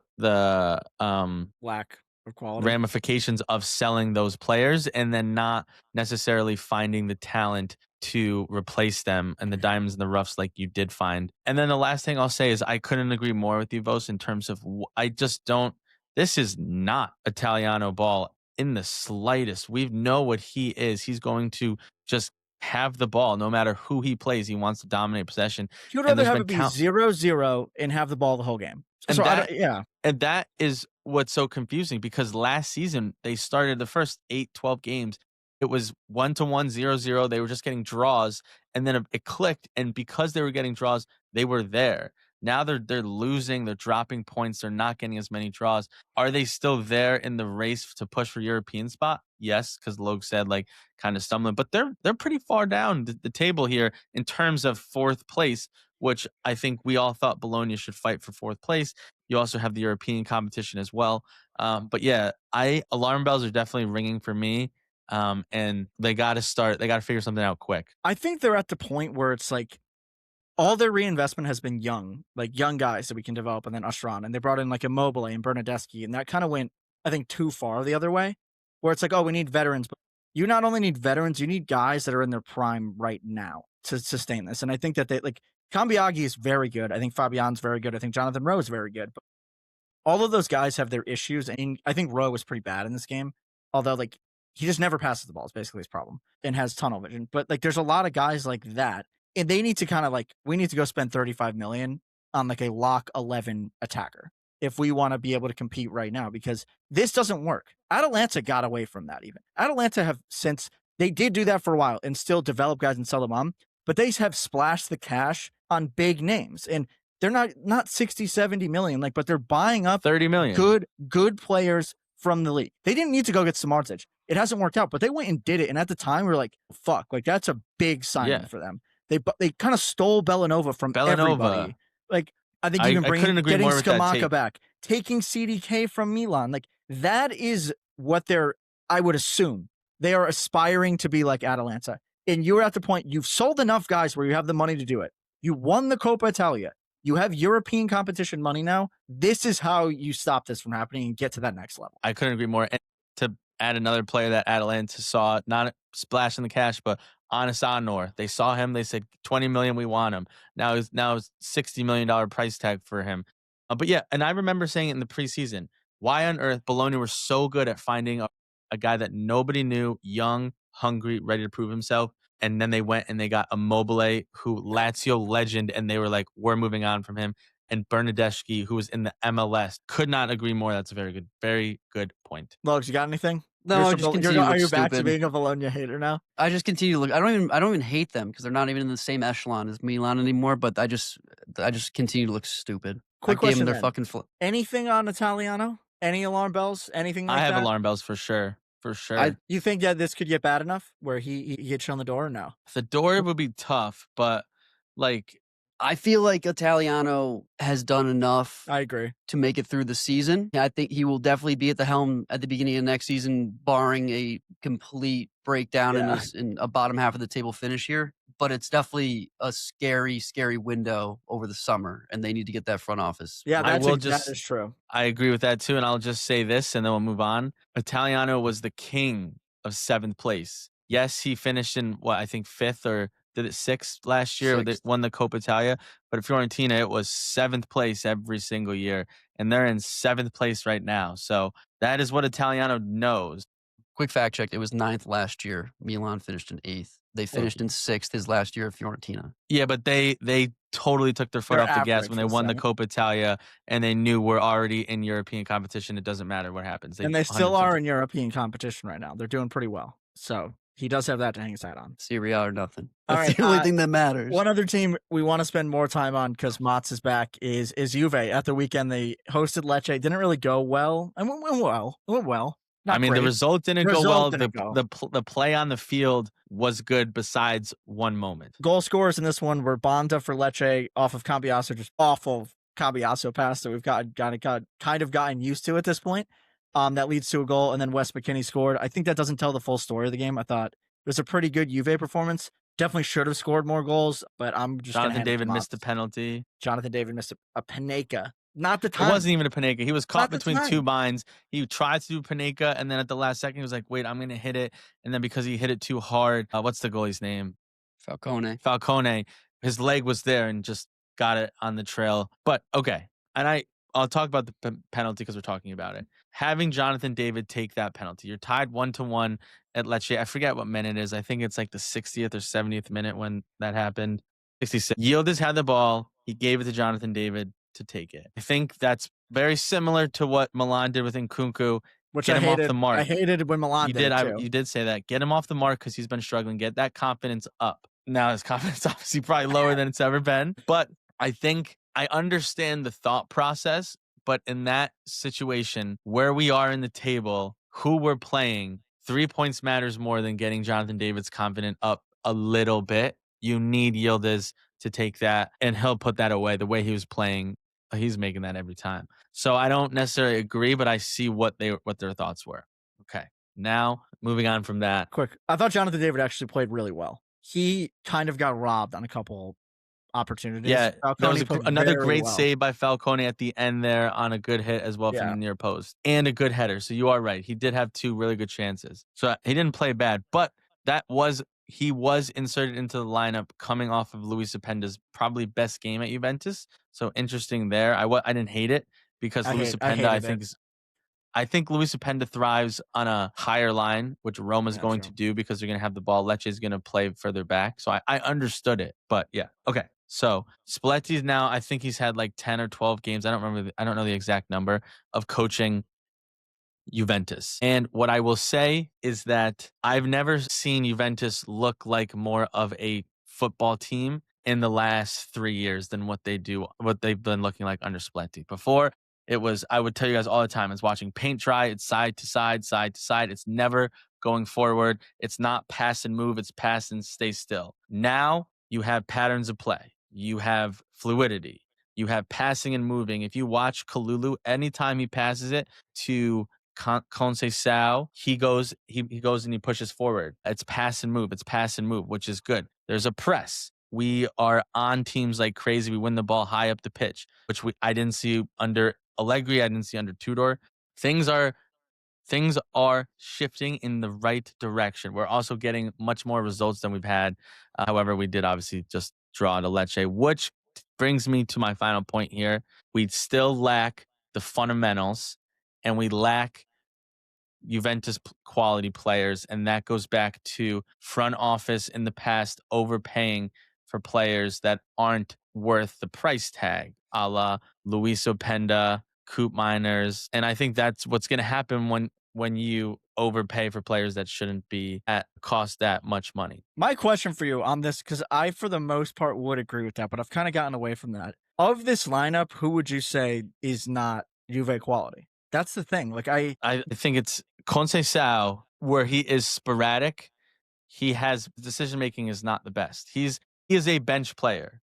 Speaker 3: lack of quality
Speaker 1: ramifications of selling those players and then not necessarily finding the talent to replace them and the diamonds in the roughs like you did find. And then the last thing I'll say is I couldn't agree more with you, Vos, in terms of I just don't. This is not Italiano ball in the slightest. We know what he is. He's going to just have the ball no matter who he plays. He wants to dominate possession.
Speaker 3: He would rather have it be 0-0 and have the ball the whole game.
Speaker 1: And and that is what's so confusing because last season they started the first 8-12 games. It was 1-1, 0-0. They were just getting draws, and then it clicked. And because they were getting draws, they were there. Now they're losing. They're dropping points. They're not getting as many draws. Are they still there in the race to push for European spot? Yes, because Logue said like kind of stumbling, but they're pretty far down the table here in terms of fourth place, which I think we all thought Bologna should fight for fourth place. You also have the European competition as well. But yeah, alarm bells are definitely ringing for me. And they got to figure something out quick.
Speaker 3: I think they're at the point where it's like all their reinvestment has been young guys that we can develop and then usher on. And they brought in like Immobile and Bernardeschi, and that kind of went, I think, too far the other way, where it's like, oh, we need veterans. But you not only need veterans, you need guys that are in their prime right now to sustain this. And I think that Cambiaghi is very good. I think Fabian's very good. I think Jonathan Rowe is very good. But all of those guys have their issues. And I think Rowe was pretty bad in this game, although he just never passes the ball is basically his problem and has tunnel vision. But there's a lot of guys like that. And they need to kind of we need to go spend $35 million on a lock 11 attacker if we want to be able to compete right now, because this doesn't work. Atalanta got away from that even. Atalanta they did do that for a while and still develop guys and sell them on, but they have splashed the cash on big names. And they're not 60, 70 million, but they're buying up
Speaker 1: 30 million
Speaker 3: good players from the league. They didn't need to go get Samardzic. It hasn't worked out, but they went and did it. And at the time we were like, fuck, that's a big signing for them. They kind of stole Bellanova from everybody. I think even getting Scamacca back, taking CDK from Milan, that is what I would assume they are aspiring to be like Atalanta. And you're at the point you've sold enough guys where you have the money to do it. You won the Coppa Italia. You have European competition money now. This is how you stop this from happening and get to that next level.
Speaker 1: I couldn't agree more. And to add another player that Atalanta saw, not splashing the cash, but Anis Anor. They saw him. They said, 20 million, we want him. Now it's $60 million price tag for him. But yeah, and I remember saying it in the preseason, why on earth Bologna were so good at finding a guy that nobody knew, young, hungry, ready to prove himself. And then they went and they got Immobile, who Lazio legend, and they were like, we're moving on from him. And Bernardeschi, who was in the MLS. Could not agree more. That's a very good point.
Speaker 3: Logs, you got anything?
Speaker 2: No, I just continue to look
Speaker 3: Are you
Speaker 2: stupid.
Speaker 3: back to being a Bologna hater now?
Speaker 2: I just continue to look. I don't even hate them because they're not even in the same echelon as Milan anymore. But I just continue to look stupid.
Speaker 3: Quick
Speaker 2: I
Speaker 3: question.
Speaker 2: Gave them their fucking
Speaker 3: anything on Italiano? Any alarm bells? Anything like that?
Speaker 1: I have alarm bells for sure. For sure.
Speaker 3: You think that this could get bad enough where he gets shown the door or no?
Speaker 1: The door would be tough, but
Speaker 2: I feel like Italiano has done enough.
Speaker 3: I agree.
Speaker 2: To make it through the season. I think he will definitely be at the helm at the beginning of next season, barring a complete breakdown in a bottom half of the table finish here. But it's definitely a scary, scary window over the summer, and they need to get that front office.
Speaker 3: Yeah, that is true.
Speaker 1: I agree with that too, and I'll just say this, and then we'll move on. Italiano was the king of 7th place. Yes, he finished in I think 5th or did it 6th last year? They won the Coppa Italia. But at Fiorentina, it was 7th place every single year. And they're in 7th place right now. So that is what Italiano knows.
Speaker 2: Quick fact check. It was 9th last year. Milan finished in 8th. They finished in 6th his last year at Fiorentina.
Speaker 1: Yeah, but they totally took their foot off the gas when they won the Coppa Italia, and they knew we're already in European competition. It doesn't matter what happens.
Speaker 3: And they still are in European competition right now. They're doing pretty well. So He does have that to hang his hat on.
Speaker 2: Serie A or nothing.
Speaker 3: All
Speaker 2: That's
Speaker 3: right,
Speaker 2: the only thing that matters.
Speaker 3: One other team we want to spend more time on because Mats is back is Juve. At the weekend, they hosted Lecce. Didn't really go well. It went well. It went well. Not
Speaker 1: the
Speaker 3: great.
Speaker 1: result didn't go
Speaker 3: Result
Speaker 1: well.
Speaker 3: didn't go.
Speaker 1: The play on the field was good besides one moment.
Speaker 3: Goal scorers in this one were Banda for Lecce off of Cambiasso, just awful Cambiasso pass that we've gotten used to at this point. That leads to a goal, and then Wes McKinney scored. I think that doesn't tell the full story of the game. I thought it was a pretty good Juve performance. Definitely should have scored more goals, but I'm just
Speaker 1: Jonathan David missed a penalty.
Speaker 3: Jonathan David missed a Panenka. Not the time.
Speaker 1: It wasn't even a Panenka. He was caught
Speaker 3: Not the
Speaker 1: between two
Speaker 3: time.
Speaker 1: minds. He tried to do Panenka, and then at the last second, he was like, wait, I'm going to hit it. And then because he hit it too hard, what's the goalie's name? Falcone. His leg was there and just got it on the trail. But okay. And I'll talk about the penalty because we're talking about it. Having Jonathan David take that penalty. You're tied 1-1 at Lecce. I forget what minute it is. I think it's like the 60th or 70th minute when that happened. 66. Yildiz had the ball. He gave it to Jonathan David to take it. I think that's very similar to what Milan did with Nkunku.
Speaker 3: Which
Speaker 1: Get
Speaker 3: I
Speaker 1: him
Speaker 3: hated.
Speaker 1: off the mark.
Speaker 3: I hated when Milan did it too.
Speaker 1: You did say that. Get him off the mark because he's been struggling. Get that confidence up. Now his confidence obviously probably lower than it's ever been. But I think I understand the thought process. But in that situation, where we are in the table, who we're playing, 3 points matters more than getting Jonathan David's confidence up a little bit. You need Yildiz to take that, and he'll put that away. The way he was playing, he's making that every time. So I don't necessarily agree, but I see what their thoughts were. Okay, now moving on from that.
Speaker 3: Quick, I thought Jonathan David actually played really well. He kind of got robbed on a couple opportunities.
Speaker 1: Yeah, there was another great
Speaker 3: well.
Speaker 1: save by Falcone at the end there on a good hit as well from the near post and a good header. So you are right. He did have 2 really good chances. So he didn't play bad, but he was inserted into the lineup coming off of Luis Openda's probably best game at Juventus. So interesting there. I didn't hate it because Luis Openda, I think Luis Openda thrives on a higher line, which Roma's going to do because they're going to have the ball. Lecce is going to play further back. So I understood it, but yeah. Okay. So Spalletti's now, I think he's had like 10 or 12 games. I don't know the exact number of coaching Juventus. And what I will say is that I've never seen Juventus look like more of a football team in the last 3 years than what they've been looking like under Spalletti. Before, it was, I would tell you guys all the time, it's watching paint dry. It's side to side, side to side. It's never going forward. It's not pass and move. It's pass and stay still. Now you have patterns of play. You have fluidity. You have passing and moving. If you watch Kalulu, anytime he passes it to Conceição, he goes and he pushes forward. It's pass and move. It's pass and move, which is good. There's a press. We are on teams like crazy. We win the ball high up the pitch, which I didn't see under Allegri. I didn't see under Tudor. Things are shifting in the right direction. We're also getting much more results than we've had. However, we did obviously just draw to Lecce, which brings me to my final point here. We still lack the fundamentals, and we lack Juventus quality players, and that goes back to front office in the past overpaying for players that aren't worth the price tag, a la Luis Openda, Coop Miners. And I think that's what's going to happen when you overpay for players that shouldn't be cost that much money.
Speaker 3: My question for you on this, because I, for the most part, would agree with that, but I've kind of gotten away from that. Of this lineup, who would you say is not Juve quality? That's the thing. Like I
Speaker 1: think it's Conceição, where he is sporadic. He has decision making is not the best. He is a bench player.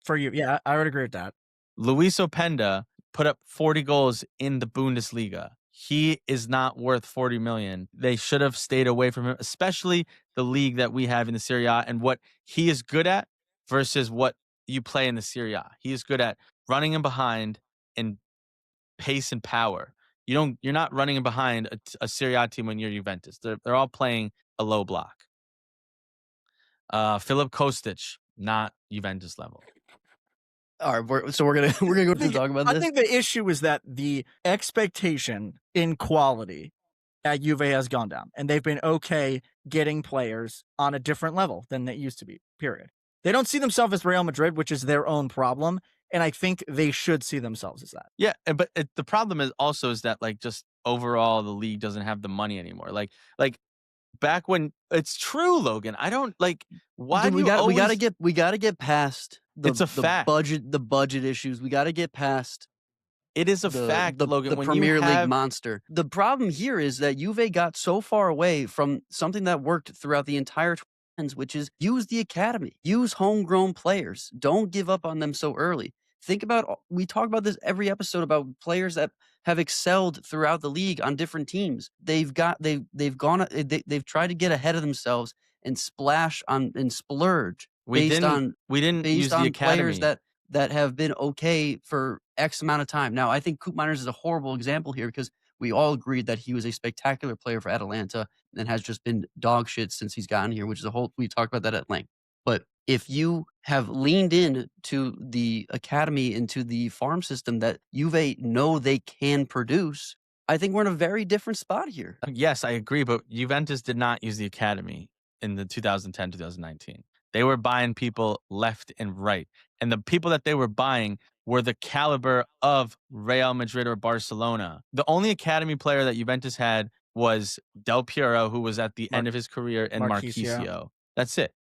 Speaker 3: For you, yeah, I would agree with that.
Speaker 1: Luis Openda put up 40 goals in the Bundesliga. He is not worth 40 million. They should have stayed away from him, especially the league that we have in the Serie A and what he is good at versus what you play in the Serie A. He is good at running in behind and pace and power. You're not running in behind a Serie A team when you're Juventus. They're all playing a low block. Filip Kostic, not Juventus level.
Speaker 2: All right, we're gonna go to talk about this.
Speaker 3: I think the issue is that the expectation in quality at Juve has gone down, and they've been okay getting players on a different level than they used to be. Period. They don't see themselves as Real Madrid, which is their own problem, and I think they should see themselves as that.
Speaker 1: Yeah, but the problem is that like just overall the league doesn't have the money anymore. Like back when it's true, Logan. I don't like why
Speaker 2: Dude,
Speaker 1: do
Speaker 2: we
Speaker 1: you
Speaker 2: got
Speaker 1: always
Speaker 2: we gotta get past
Speaker 1: it's a
Speaker 2: the
Speaker 1: fact.
Speaker 2: budget issues. We gotta get past
Speaker 1: It is a fact, Logan.
Speaker 2: the
Speaker 1: When you
Speaker 2: Premier League
Speaker 1: have
Speaker 2: monster. The problem here is that Juve got so far away from something that worked throughout the entire 2010s, which is use the academy, use homegrown players. Don't give up on them so early. Think about we talk about this every episode about players that have excelled throughout the league on different teams. They've gone they've tried to get ahead of themselves and splash on and splurge based on
Speaker 1: we didn't use the
Speaker 2: players
Speaker 1: academy.
Speaker 2: that have been okay for X amount of time. Now, I think Coop Miners is a horrible example here because we all agreed that he was a spectacular player for Atalanta and has just been dog shit since he's gotten here, which is a whole, we talked about that at length. But if you have leaned in to the academy, into the farm system that Juve know they can produce, I think we're in a very different spot here.
Speaker 1: Yes, I agree, but Juventus did not use the academy in the 2010-2019. They were buying people left and right. And the people that they were buying were the caliber of Real Madrid or Barcelona. The only academy player that Juventus had was Del Piero, who was at the end of his career, and Marchisio. That's it.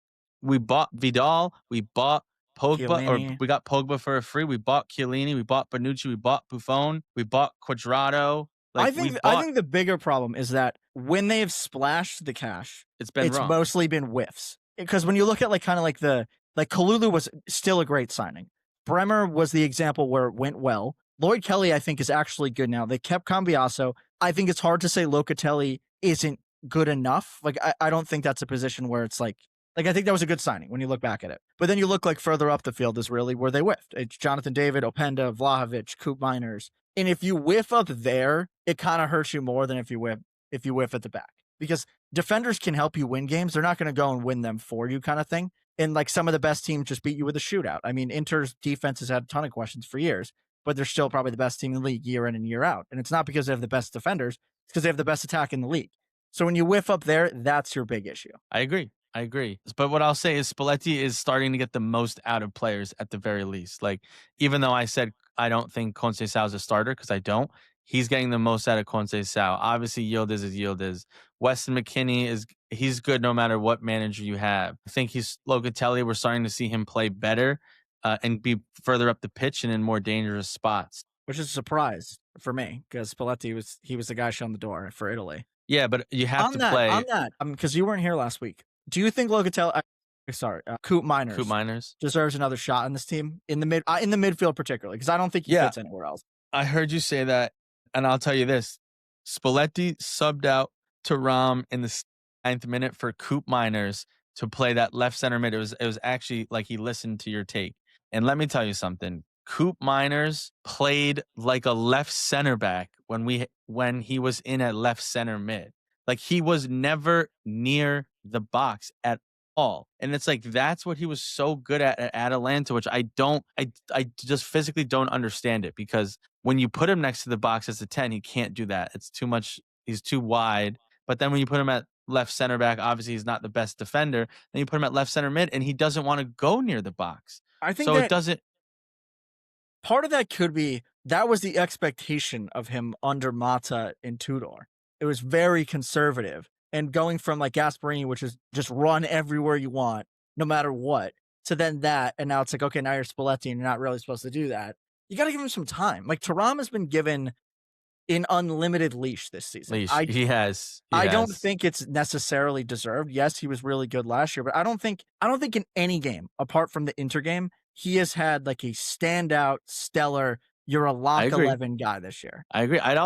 Speaker 1: We bought Vidal, we bought Pogba,
Speaker 3: Chiellini.
Speaker 1: or we got Pogba for a free. We bought Chiellini, we bought Bonucci, we bought Buffon, we bought Quadrado.
Speaker 3: I think the bigger problem is that when they have splashed the cash,
Speaker 1: it's wrong.
Speaker 3: Mostly been whiffs. Because when you look at Kalulu was still a great signing. Bremer was the example where it went well. Lloyd Kelly, I think, is actually good now. They kept Cambiaso. I think it's hard to say Locatelli isn't good enough. Like, I don't think that's a position where it's like I think that was a good signing when you look back at it. But then you look like further up the field is really where they whiffed. It's Jonathan David, Openda, Vlahovic, Coop Miners. And if you whiff up there, it kind of hurts you more than if you whiff at the back. Because defenders can help you win games. They're not going to go and win them for you kind of thing. And like some of the best teams just beat you with a shootout. I mean, Inter's defense has had a ton of questions for years, but they're still probably the best team in the league year in and year out. And it's not because they have the best defenders. It's because they have the best attack in the league. So when you whiff up there, that's your big issue.
Speaker 1: I agree. But what I'll say is Spalletti is starting to get the most out of players at the very least. Like, even though I said I don't think Conceição is a starter, because I don't, he's getting the most out of Conceição. Obviously, Yildiz is Yildiz. Weston McKennie he's good no matter what manager you have. I think Locatelli, we're starting to see him play better and be further up the pitch and in more dangerous spots.
Speaker 3: Which is a surprise for me, because Spalletti was the guy showing the door for Italy.
Speaker 1: Yeah, but you have to play
Speaker 3: on that because you weren't here last week. Do you think Locatelli? Coop Miners deserves another shot in this team in the midfield particularly, because I don't think he fits anywhere else.
Speaker 1: I heard you say that, and I'll tell you this: Spalletti subbed out Thuram in the 9th minute for Coop Miners to play that left center mid. It was actually like he listened to your take, and let me tell you something: Coop Miners played like a left center back when he was in at left center mid. Like, he was never near the box at all. And it's like, that's what he was so good at Atalanta, which I just physically don't understand it, because when you put him next to the box as a 10, he can't do that. It's too much. He's too wide. But then when you put him at left center back, obviously he's not the best defender. Then you put him at left center mid and he doesn't want to go near the box.
Speaker 3: I think
Speaker 1: so. It doesn't.
Speaker 3: Part of that could be that was the expectation of him under Mata and Tudor. It was very conservative, and going from like Gasperini, which is just run everywhere you want, no matter what, to then that, and now it's like, okay, now you're Spalletti and you're not really supposed to do that. You got to give him some time. Like, Thuram has been given an unlimited leash this season.
Speaker 1: He has.
Speaker 3: I don't think it's necessarily deserved. Yes, he was really good last year, but I don't think in any game apart from the Inter game he has had like a standout, stellar, you're a lock 11 guy this year.
Speaker 1: I agree. I'd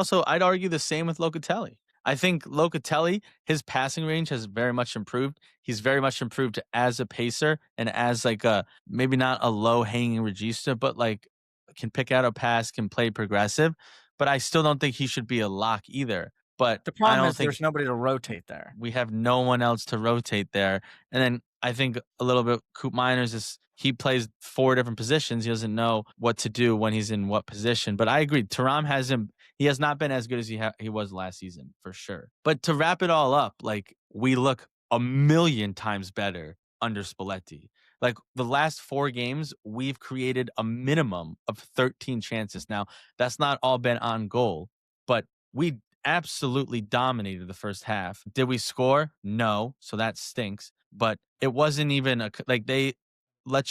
Speaker 1: argue the same with Locatelli. I think Locatelli, his passing range has very much improved. He's very much improved as a pacer and as like maybe not a low hanging regista, but like can pick out a pass, can play progressive. But I still don't think he should be a lock either. But
Speaker 3: the problem is there's nobody to rotate there.
Speaker 1: We have no one else to rotate there. And then I think a little bit Coop Miners he plays 4 different positions. He doesn't know what to do when he's in what position. But I agree. Thuram he has not been as good as he was last season, for sure. But to wrap it all up, like, we look a million times better under Spalletti. Like, the last 4 games, we've created a minimum of 13 chances. Now, that's not all been on goal, but we absolutely dominated the first half. Did we score? No, so that stinks. But it wasn't even Lecce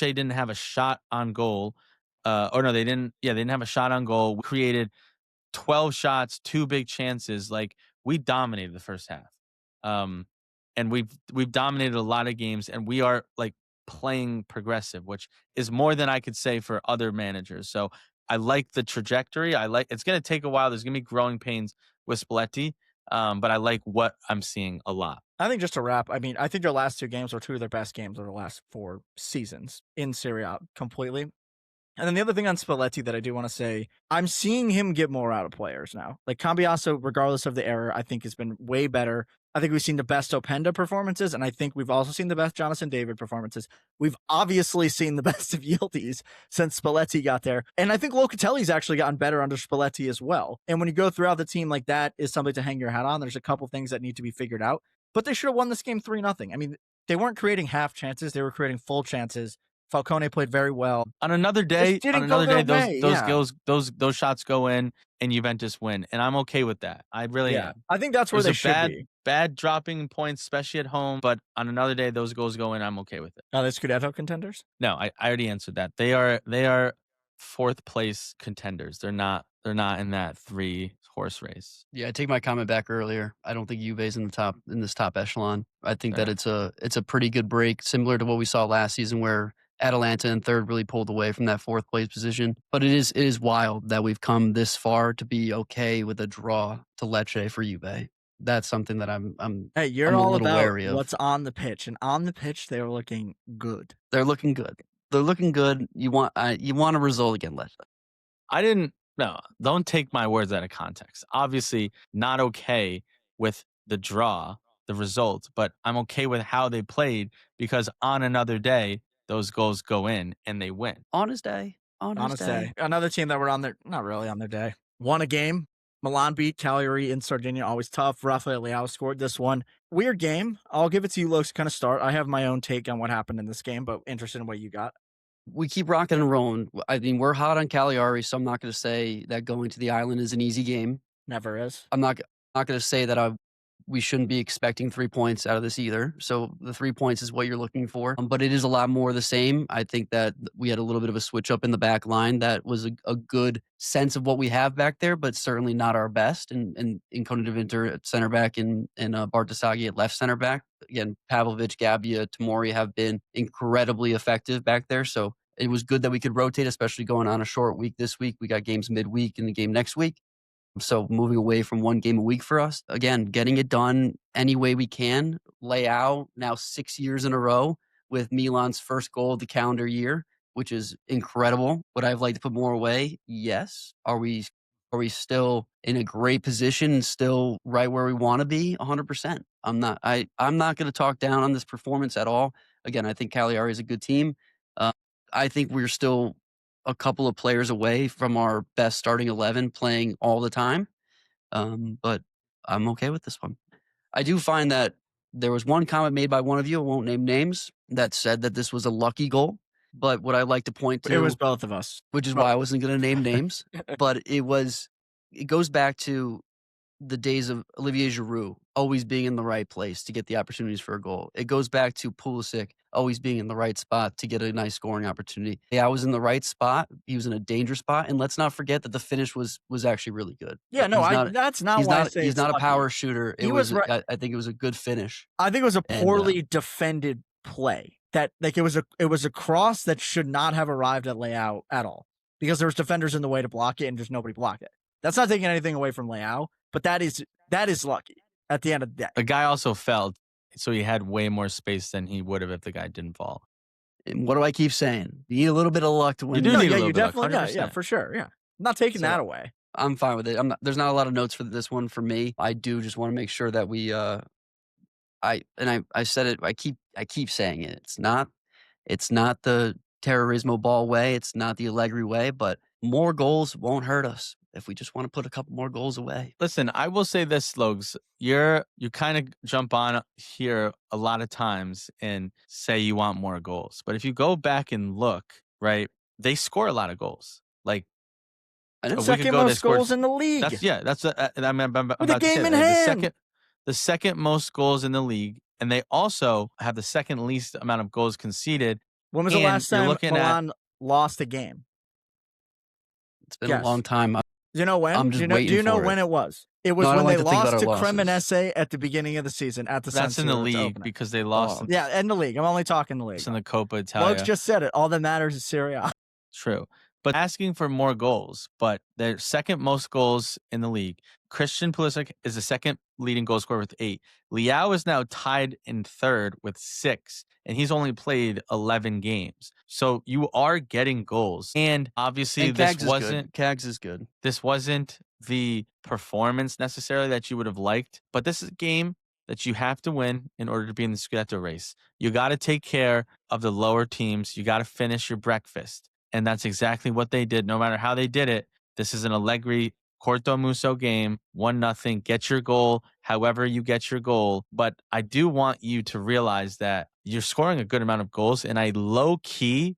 Speaker 1: didn't have a shot on goal. Or no, they didn't. Yeah, they didn't have a shot on goal. We created 12 shots, 2 big chances. Like, we dominated the first half. Um, and we've dominated a lot of games, and we are like playing progressive, which is more than I could say for other managers. So I like the trajectory. It's going to take a while. There's going to be growing pains with Spalletti. But I like what I'm seeing a lot.
Speaker 3: I think just to wrap, I mean, I think their last 2 games were 2 of their best games of the last 4 seasons in Serie A completely. And then the other thing on Spalletti that I do want to say, I'm seeing him get more out of players now. Like Cambiaso, regardless of the error, I think has been way better. I think we've seen the best Openda performances, and I think we've also seen the best Jonathan David performances. We've obviously seen the best of Yildiz since Spalletti got there. And I think Locatelli's actually gotten better under Spalletti as well. And when you go throughout the team, like that is something to hang your hat on. There's a couple things that need to be figured out. But they should have won this game 3-0. I mean, they weren't creating half chances. They were creating full chances. Falcone played very well.
Speaker 1: On another day, those shots go in and Juventus win, and I'm okay with that. I really am.
Speaker 3: I think that's where they should be.
Speaker 1: Bad dropping points, especially at home, but on another day, those goals go in. I'm okay with it.
Speaker 3: Are they Scudetto contenders?
Speaker 1: No, I already answered that. They are 4th place contenders. They're not in that 3-horse race.
Speaker 2: Yeah, I take my comment back earlier. I don't think Juve's in this top echelon. I think that it's a pretty good break, similar to what we saw last season, where Atalanta in 3rd really pulled away from that 4th place position. But it is wild that we've come this far to be okay with a draw to Lecce for Juve. That's something that I'm
Speaker 3: you're
Speaker 2: I'm
Speaker 3: all
Speaker 2: a little
Speaker 3: about
Speaker 2: wary of.
Speaker 3: what's on the pitch, and on the pitch they were looking good.
Speaker 2: They're looking good. They're looking good. You want a result again, Lecce.
Speaker 1: No, don't take my words out of context. Obviously, not okay with the draw, the result, but I'm okay with how they played because on another day, those goals go in and they win.
Speaker 2: On his day.
Speaker 3: Another team that were not really on their day. Won a game. Milan beat Cagliari in Sardinia, always tough. Rafael Leao scored this one. Weird game. I'll give it to you, Lokes, to kind of start. I have my own take on what happened in this game, but interested in what you got.
Speaker 2: We keep rocking and rolling. I mean, we're hot on Cagliari, so I'm not going to say that going to the island is an easy game.
Speaker 3: Never is.
Speaker 2: I'm not going to say that we shouldn't be expecting 3 points out of this either. So the 3 points is what you're looking for. But it is a lot more of the same. I think that we had a little bit of a switch up in the back line. That was a good sense of what we have back there, but certainly not our best. And Incona de Winter at center back and Bartasaghi at left center back. Again, Pavlovic, Gabbia, Tomori have been incredibly effective back there. So it was good that we could rotate, especially going on a short week this week. We got games midweek and the game next week. So moving away from 1 game a week for us. Again, getting it done any way we can. Leao now 6 years in a row with Milan's first goal of the calendar year, which is incredible. Would I have liked to put more away? Yes. Are we still in a great position, still right where we want to be? 100%. I'm not going to talk down on this performance at all. Again, I think Cagliari is a good team. I think we're still a couple of players away from our best starting 11 playing all the time. But I'm okay with this one. I do find that there was one comment made by one of you, I won't name names, that said that this was a lucky goal. But what I'd like to point to...
Speaker 3: It was both of us.
Speaker 2: Which is why I wasn't going to name names. But it goes back to the days of Olivier Giroud always being in the right place to get the opportunities for a goal. It goes back to Pulisic always being in the right spot to get a nice scoring opportunity. Yeah, I was in the right spot. He was in a dangerous spot. And let's not forget that the finish was actually really good.
Speaker 3: Yeah, no, that's not why I say
Speaker 2: he's not
Speaker 3: lucky.
Speaker 2: A power shooter. I think it was a good finish.
Speaker 3: I think it was a poorly defended play. That it was a cross that should not have arrived at Leao at all because there was defenders in the way to block it and just nobody blocked it. That's not taking anything away from Leao, but that is lucky at the end of the day.
Speaker 1: The guy also fell, so he had way more space than he would have if the guy didn't fall.
Speaker 2: And what do I keep saying? You need a little bit of luck to win.
Speaker 1: You do need a little
Speaker 3: you
Speaker 1: bit
Speaker 3: definitely
Speaker 1: of luck,
Speaker 3: yeah, for sure. Yeah, I'm not taking that away.
Speaker 2: I'm fine with it. There's not a lot of notes for this one for me. I do just want to make sure that we I said it. I keep saying it. It's not the terrorismo ball way. It's not the Allegri way. But more goals won't hurt us if we just want to put a couple more goals away.
Speaker 1: Listen, I will say this, Logs. You kind of jump on here a lot of times and say you want more goals. But if you go back and look, right, they score a lot of goals. Like
Speaker 2: I know.
Speaker 1: A week
Speaker 3: Second
Speaker 1: ago, they
Speaker 3: most
Speaker 1: scored.
Speaker 3: goals in the league.
Speaker 1: I'm
Speaker 3: With a
Speaker 1: about to say
Speaker 3: game in
Speaker 1: that.
Speaker 3: hand.
Speaker 1: The second most goals in the league, and they also have the second least amount of goals conceded.
Speaker 3: When was the
Speaker 1: And
Speaker 3: last
Speaker 1: you're
Speaker 3: time
Speaker 1: looking at-
Speaker 3: Milan lost a game?
Speaker 2: It's been
Speaker 3: Yes.
Speaker 2: a long time.
Speaker 3: Do you know when?
Speaker 2: I'm just
Speaker 3: do you know
Speaker 2: for
Speaker 3: when
Speaker 2: it.
Speaker 3: it was? It was
Speaker 2: No, I
Speaker 3: when
Speaker 2: don't
Speaker 3: they
Speaker 2: like to think about
Speaker 3: lost to
Speaker 2: our losses.
Speaker 3: Cremonese at the beginning of the season at the San
Speaker 1: That's in the
Speaker 3: Siro to
Speaker 1: league
Speaker 3: open it.
Speaker 1: because they lost
Speaker 2: Oh.
Speaker 3: Yeah, in the league. I'm only talking the league.
Speaker 1: in the Coppa Italia.
Speaker 3: Lugs just said it. All that matters is Serie A.
Speaker 1: True. But asking for more goals, but they're second most goals in the league. Christian Pulisic is the second leading goal scorer with 8. Leao is now tied in third with 6, and he's only played 11 games. So you are getting goals. And obviously
Speaker 2: And Cags is good.
Speaker 1: This wasn't the performance necessarily that you would have liked, but this is a game that you have to win in order to be in the Scudetto race. You got to take care of the lower teams. You got to finish your breakfast. And that's exactly what they did. No matter how they did it, this is an Allegri Corto Musso game, 1-0. Get your goal however you get your goal. But I do want you to realize that you're scoring a good amount of goals, and I low-key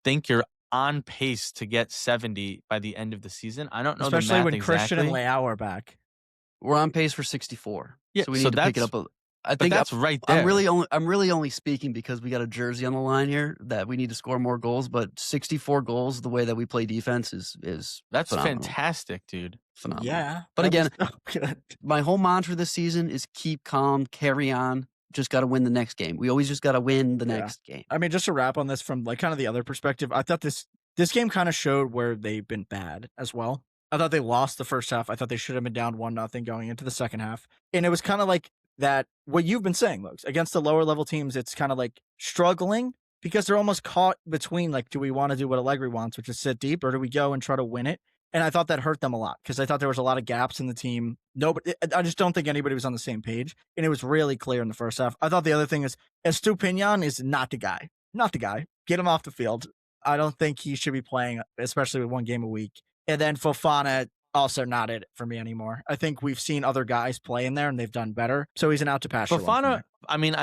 Speaker 1: think you're on pace to get 70 by the end of the season. I don't know
Speaker 3: Especially
Speaker 1: the math
Speaker 3: when
Speaker 1: exactly.
Speaker 3: Christian and Leao are back.
Speaker 2: We're on pace for 64.
Speaker 1: Yeah,
Speaker 2: so we
Speaker 1: so
Speaker 2: need to pick it up. I think
Speaker 1: that's right there.
Speaker 2: I'm really only speaking because we got a jersey on the line here that we need to score more goals. But 64 goals, the way that we play defense is
Speaker 1: that's
Speaker 2: phenomenal.
Speaker 1: Fantastic, dude.
Speaker 2: Phenomenal.
Speaker 3: Yeah.
Speaker 2: But again,
Speaker 3: good.
Speaker 2: My whole mantra this season is keep calm, carry on. Just got to win the next game. We always just got to win the next game.
Speaker 3: I mean, just to wrap on this from like kind of the other perspective, I thought this game kind of showed where they've been bad as well. I thought they lost the first half. I thought they should have been down 1-0 going into the second half. And it was kind of like that, what you've been saying, Luke, against the lower level teams, it's kind of like struggling because they're almost caught between like, do we want to do what Allegri wants, which is sit deep, or do we go and try to win it? And I thought that hurt them a lot because I thought there was a lot of gaps in the team. I just don't think anybody was on the same page. And it was really clear in the first half. I thought the other thing is Estupiñán is not the guy. Not the guy. Get him off the field. I don't think he should be playing, especially with one game a week. And then Fofana, also not it for me anymore. I think we've seen other guys play in there and they've done better. So he's an out to pasture.
Speaker 1: Fofana, I mean,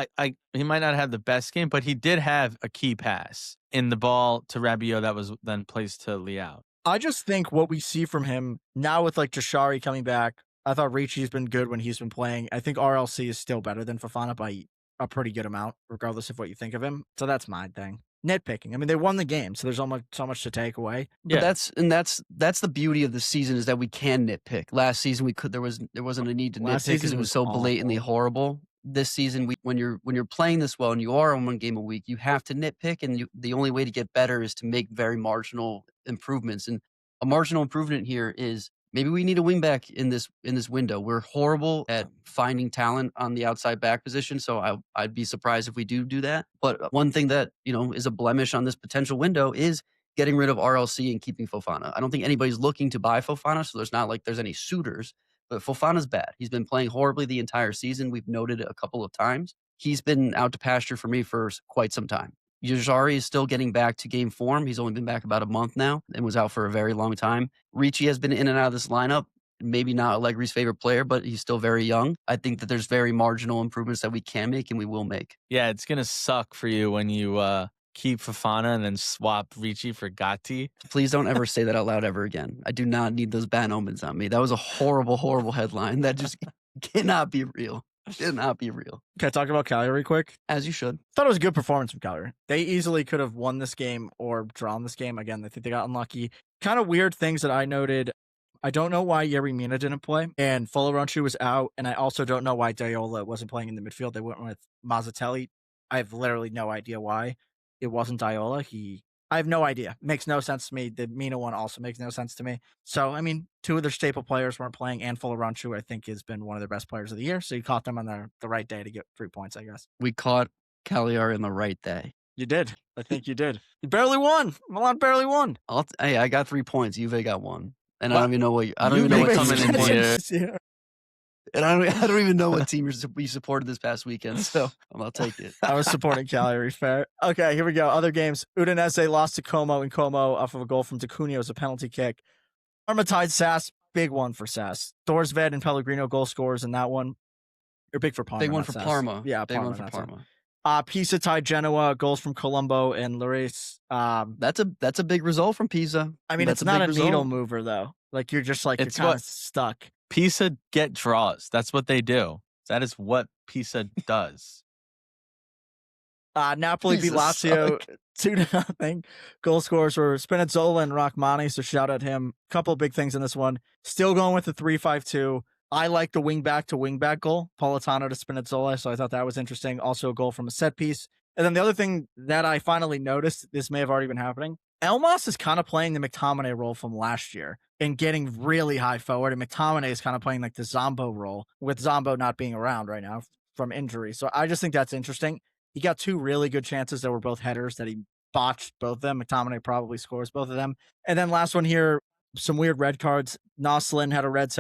Speaker 1: he might not have the best game, but he did have a key pass in the ball to Rabiot that was then placed to Leao.
Speaker 3: I just think what we see from him now with like Jashari coming back, I thought Ricci's been good when he's been playing. I think RLC is still better than Fofana by a pretty good amount, regardless of what you think of him. So that's my thing. Nitpicking. I mean, they won the game, so there's so much to take away.
Speaker 2: But that's the beauty of the season is that we can nitpick. Last season there wasn't a need to nitpick because it was so blatantly horrible. This season, when you're playing this well and you are on one game a week, you have to nitpick, and the only way to get better is to make very marginal improvements. And a marginal improvement here is maybe we need a wing back in this window. We're horrible at finding talent on the outside back position, so I'd be surprised if we do that. But one thing that is a blemish on this potential window is getting rid of RLC and keeping Fofana. I don't think anybody's looking to buy Fofana, so there's not like there's any suitors. But Fofana's bad. He's been playing horribly the entire season. We've noted it a couple of times. He's been out to pasture for me for quite some time. Yajari is still getting back to game form. He's only been back about a month now and was out for a very long time. Ricci has been in and out of this lineup. Maybe not Allegri's favorite player, but he's still very young. I think that there's very marginal improvements that we can make and we will make.
Speaker 1: Yeah, it's going to suck for you when you keep Fofana and then swap Ricci for Gatti.
Speaker 2: Please don't ever say that out loud ever again. I do not need those bad omens on me. That was a horrible, horrible headline. That just cannot be real. Cannot be real.
Speaker 3: Can I talk about Cagliari quick?
Speaker 2: As you should.
Speaker 3: Thought it was a good performance from Cagliari. They easily could have won this game or drawn this game. Again, I think they got unlucky. Kind of weird things that I noted. I don't know why Yerry Mina didn't play, and Folaranchu was out, and I also don't know why Daiola wasn't playing in the midfield. They went with Mazzatelli. I have literally no idea why it wasn't Daiola. I have no idea. Makes no sense to me. The Mina one also makes no sense to me. So, I mean, two of their staple players weren't playing, and Folaranchu, I think, has been one of their best players of the year. So you caught them on the right day to get 3 points, I guess.
Speaker 2: We caught Cagliari on the right day.
Speaker 3: You did. I think you did. You barely won. Milan barely won.
Speaker 2: Hey, I got 3 points. Juve got 1. And
Speaker 3: Well,
Speaker 2: I don't even know what
Speaker 1: coming in here.
Speaker 2: And I don't even know what team you supported this past weekend, so I'll take it.
Speaker 3: I was supporting Cagliari, fair. Okay, here we go. Other games. Udinese lost to Como, and Como off of a goal from Tacunio as a penalty kick. Parma tied SAS. Big one for SAS. Dorsved and Pellegrino goal scorers in that one. They're big for Parma.
Speaker 2: Big one for
Speaker 3: SAS.
Speaker 2: Parma.
Speaker 3: Yeah,
Speaker 2: big
Speaker 3: Parma,
Speaker 2: one for Parma.
Speaker 3: Pisa tied Genoa, goals from Colombo and Lloris.
Speaker 2: That's a big result from Pisa.
Speaker 3: I mean,
Speaker 2: That's
Speaker 3: it's not a
Speaker 2: big
Speaker 3: needle
Speaker 2: result.
Speaker 3: mover though. Like you're just like
Speaker 1: It's
Speaker 3: you're kind of
Speaker 1: what-
Speaker 3: stuck.
Speaker 1: Pisa get draws. That's what they do. That is what Pisa does.
Speaker 3: Napoli beat
Speaker 2: Pisa
Speaker 3: Lazio
Speaker 2: suck.
Speaker 3: 2-0. Goal scorers were Spinazzola and Rachmani, so shout out him. Couple of big things in this one. Still going with the 3-5-2. I like the wing back to wing back goal, Politano to Spinazzola, so I thought that was interesting. Also a goal from a set piece. And then the other thing that I finally noticed, this may have already been happening, Elmas is kind of playing the McTominay role from last year and getting really high forward, and McTominay is kind of playing like the Zombo role, with Zombo not being around right now from injury. So I just think that's interesting. He got 2 really good chances that were both headers that he botched both of them. McTominay probably scores both of them. And then last one here, some weird red cards. Noslin had a red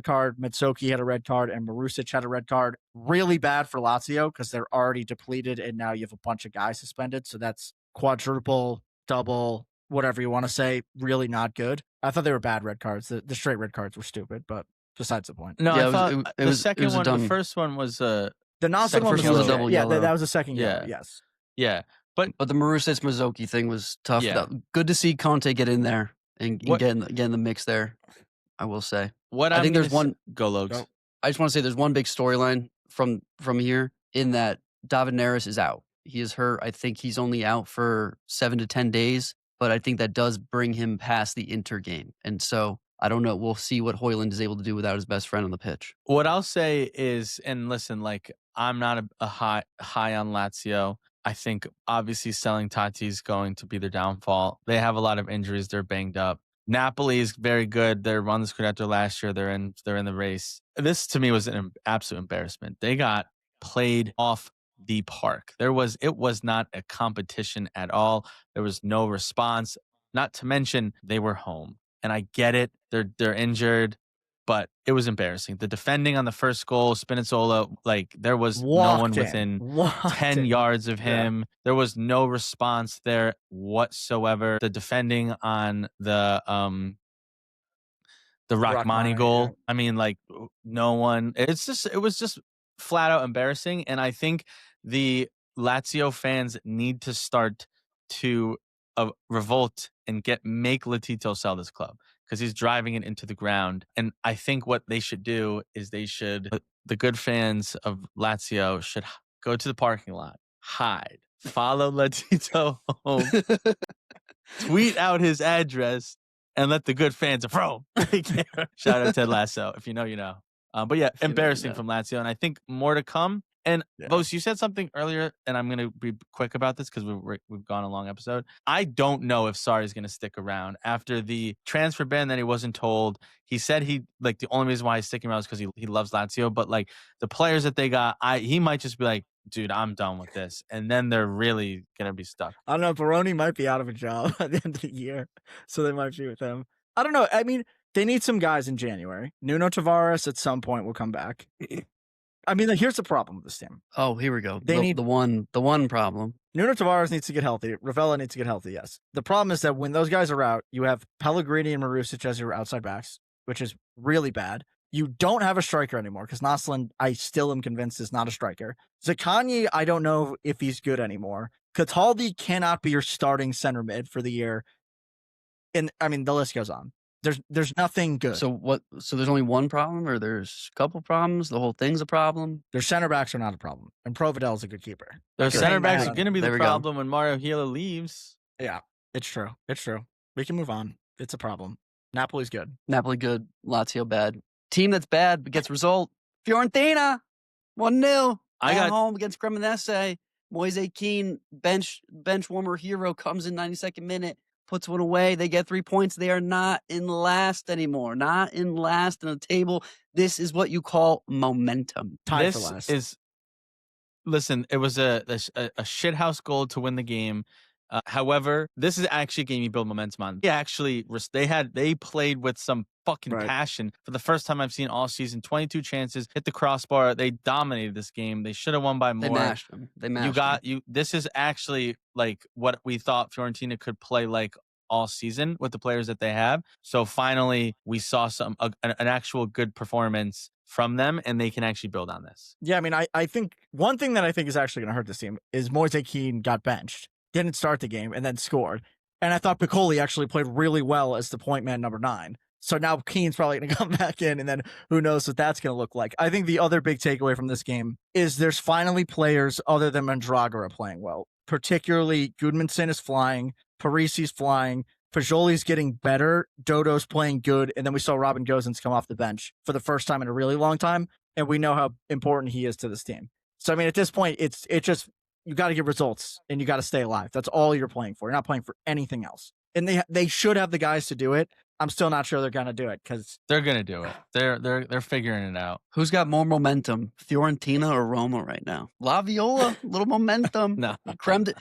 Speaker 3: card, Mitsoki had a red card, and Marusic had a red card. Really bad for Lazio because they're already depleted, and now you have a bunch of guys suspended. So that's quadruple, double, whatever you want to say. Really not good. I thought they were bad red cards. The straight red cards were stupid, but besides the point.
Speaker 1: No,
Speaker 2: Yeah,
Speaker 1: I
Speaker 2: it was-
Speaker 1: thought
Speaker 2: it
Speaker 1: the
Speaker 2: was-
Speaker 1: second
Speaker 2: it was a
Speaker 1: one,
Speaker 2: dumb-
Speaker 1: the first one was
Speaker 3: The Noslin
Speaker 1: Second
Speaker 3: one
Speaker 1: first
Speaker 3: was
Speaker 1: one was
Speaker 3: a
Speaker 1: double
Speaker 3: yeah,
Speaker 2: yellow.
Speaker 3: that was a second yellow,
Speaker 1: Yeah.
Speaker 3: yes.
Speaker 1: yeah.
Speaker 2: But the Marusic Mazzocchi thing was tough.
Speaker 1: Yeah.
Speaker 2: Good to see Conte get in there and
Speaker 1: What-
Speaker 2: get in the mix there. I will say.
Speaker 1: What
Speaker 2: I
Speaker 1: I'm
Speaker 2: think there's
Speaker 1: gonna
Speaker 2: one.
Speaker 1: Go Logs.
Speaker 3: Go.
Speaker 2: I just want to say there's one big storyline from here in that David Neres is out. He is hurt. I think he's only out for 7 to 10 days, but I think that does bring him past the Inter game. And so I don't know. We'll see what Højlund is able to do without his best friend on the pitch.
Speaker 1: What I'll say is, and listen, like I'm not a high on Lazio. I think obviously selling Totti is going to be their downfall. They have a lot of injuries. They're banged up. Napoli is very good. They won the Scudetto last year. They're in the race. This to me was an absolute embarrassment. They got played off the park. It was not a competition at all. There was no response. Not to mention they were home. And I get it. They're injured, but it was embarrassing. The defending on the first goal, Spinazzola, like there was no one within 10 yards of him. There was no response there whatsoever. The defending on the Rachmani goal.
Speaker 3: yeah.
Speaker 1: I mean, like no one. It was just flat out embarrassing. And I think the Lazio fans need to start to revolt and make Latito sell this club because he's driving it into the ground. And I think what they should do is the good fans of Lazio should go to the parking lot, hide, follow Latito home, tweet out his address, and let the good fans of Rome take care. Shout out Ted Lasso. If you know, you know. But yeah, embarrassing from Lazio. And I think more to come. And Bose, you said something earlier, and I'm going to be quick about this because we've gone a long episode. I don't know if Sarri is going to stick around after the transfer ban that he wasn't told. He said the only reason why he's sticking around is because he loves Lazio. But like the players that they got, he might just be like, dude, I'm done with this. And then they're really going to be stuck.
Speaker 3: I don't know. Baroni might be out of a job at the end of the year, so they might be with him. I don't know. I mean, they need some guys in January. Nuno Tavares at some point will come back. I mean, here's the problem with this team.
Speaker 2: Oh, here we go.
Speaker 3: They need
Speaker 2: the one problem.
Speaker 3: Nuno Tavares needs to get healthy. Ravella needs to get healthy, yes. The problem is that when those guys are out, you have Pellegrini and Marusic as your outside backs, which is really bad. You don't have a striker anymore because Noslin, I still am convinced, is not a striker. Zaccagni, I don't know if he's good anymore. Cataldi cannot be your starting center mid for the year. And I mean, the list goes on. There's nothing good.
Speaker 2: So what? So there's only one problem, or there's a couple problems? The whole thing's a problem.
Speaker 3: Their center backs are not a problem, and Providel's a good keeper.
Speaker 1: Their
Speaker 3: Okay.
Speaker 1: center backs
Speaker 3: Hang
Speaker 1: are
Speaker 3: on.
Speaker 1: going to be
Speaker 2: There
Speaker 1: the
Speaker 2: we go.
Speaker 1: problem when Mario Gila leaves.
Speaker 3: Yeah, it's true. It's true. We can move on. It's a problem. Napoli's good.
Speaker 2: Napoli good, Lazio bad. Team that's bad but gets result. Fiorentina 1-0 at home against Cremonese. Moise Kean, bench warmer hero, comes in 92nd minute, puts one away. They get 3 points. They are not in last anymore. Not in last in the table. This is what you call momentum.
Speaker 3: Tied for last.
Speaker 1: Listen, it was a shithouse goal to win the game. However, this is actually a game you build momentum on. They played with some fucking passion for the first time I've seen all season. 22 chances, hit the crossbar. They dominated this game. They should have won by more.
Speaker 2: They mashed them.
Speaker 1: This is actually like what we thought Fiorentina could play like all season with the players that they have. So finally, we saw an actual good performance from them, and they can actually build on this.
Speaker 3: Yeah, I mean, I think one thing that I think is actually going to hurt this team is Moise Kean got benched, didn't start the game, and then scored. And I thought Piccoli actually played really well as the point man number 9. So now Keane's probably going to come back in, and then who knows what that's going to look like. I think the other big takeaway from this game is there's finally players other than Mandragora playing well. Particularly, Gudmundsson is flying, Parisi's flying, Fajoli's getting better, Dodo's playing good, and then we saw Robin Gosens come off the bench for the first time in a really long time, and we know how important he is to this team. So, I mean, at this point, it's just, you got to get results, and you got to stay alive. That's all you're playing for. You're not playing for anything else. And they should have the guys to do it. I'm still not sure they're going to do it because
Speaker 1: they're going to do it. They're figuring it out.
Speaker 2: Who's got more momentum, Fiorentina or Roma right now? La Viola, little momentum.
Speaker 1: No.
Speaker 2: Creme de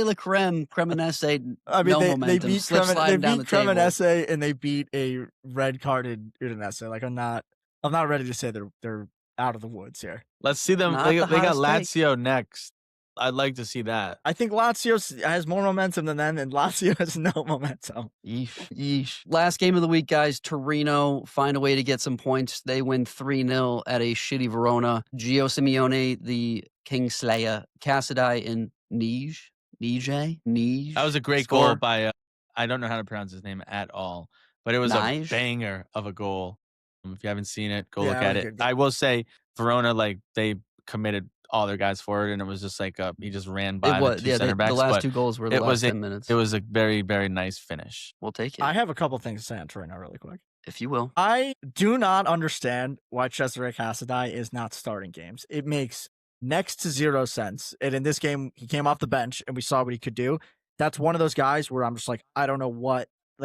Speaker 2: la creme, Cremonese.
Speaker 3: I mean,
Speaker 2: no
Speaker 3: they
Speaker 2: momentum.
Speaker 3: beat
Speaker 2: Cremonese
Speaker 3: and they beat a red-carded Udinese. Like, I'm not ready to say they're out of the woods here.
Speaker 1: Let's see them. They got Lazio next. I'd like to see that.
Speaker 3: I think Lazio has more momentum than them, and Lazio has no momentum.
Speaker 2: Yeesh. Last game of the week, guys. Torino find a way to get some points. They win 3-0 at a shitty Verona. Gio Simeone, the Kingslayer, Casadei, and Nige.
Speaker 1: That was a great goal by, I don't know how to pronounce his name at all, but it was a banger of a goal. If you haven't seen it, go look at it. I will say, Verona, like, they committed all their guys forward, and it was just like he just ran by the two center backs.
Speaker 2: The last 2 goals were the last 10 minutes.
Speaker 1: It was a very, very nice finish.
Speaker 2: We'll take it.
Speaker 3: I have a couple things to say on Torino really quick.
Speaker 2: If you will.
Speaker 3: I do not understand why Cesare Casadei is not starting games. It makes next to zero sense. And in this game, he came off the bench, and we saw what he could do. That's one of those guys where I'm just like, I don't know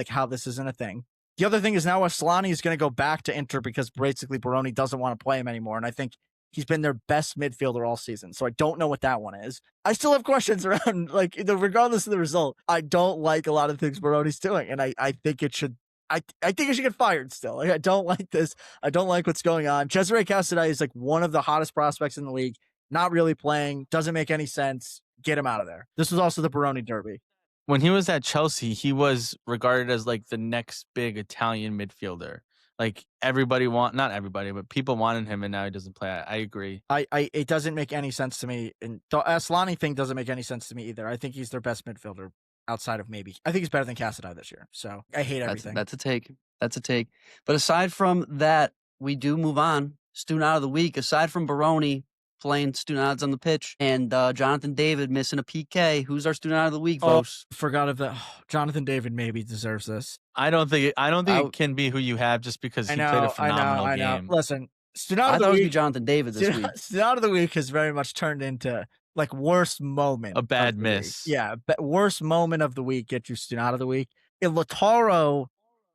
Speaker 3: how this isn't a thing. The other thing is now Asllani is going to go back to Inter because basically Baroni doesn't want to play him anymore. And I think he's been their best midfielder all season. So I don't know what that one is. I still have questions around, like, regardless of the result, I don't like a lot of things Baroni's doing. And I think it should, I think it should get fired still. Like, I don't like this. I don't like what's going on. Cesare Casadei is like one of the hottest prospects in the league. Not really playing. Doesn't make any sense. Get him out of there. This was also the Baroni derby.
Speaker 1: When he was at Chelsea, he was regarded as like the next big Italian midfielder. Like not everybody, but people wanted him, and now he doesn't play. I agree.
Speaker 3: It doesn't make any sense to me. And the Asllani thing doesn't make any sense to me either. I think he's their best midfielder outside of maybe. I think he's better than Casadei this year. So I hate everything.
Speaker 2: That's a take. But aside from that, we do move on. Student out of the week. Aside from Baroni playing student odds on the pitch, and Jonathan David missing a PK. Who's our student out of the week, folks?
Speaker 3: Forgot of that. Jonathan David maybe deserves this.
Speaker 1: I don't think it can be who you have just because he played a phenomenal game.
Speaker 3: Listen, student out of the week.
Speaker 2: I thought it was Jonathan David this week.
Speaker 3: Student out of the week has very much turned into like worst moment.
Speaker 1: A bad miss.
Speaker 3: Yeah, worst moment of the week. Get you student out of the week. Lautaro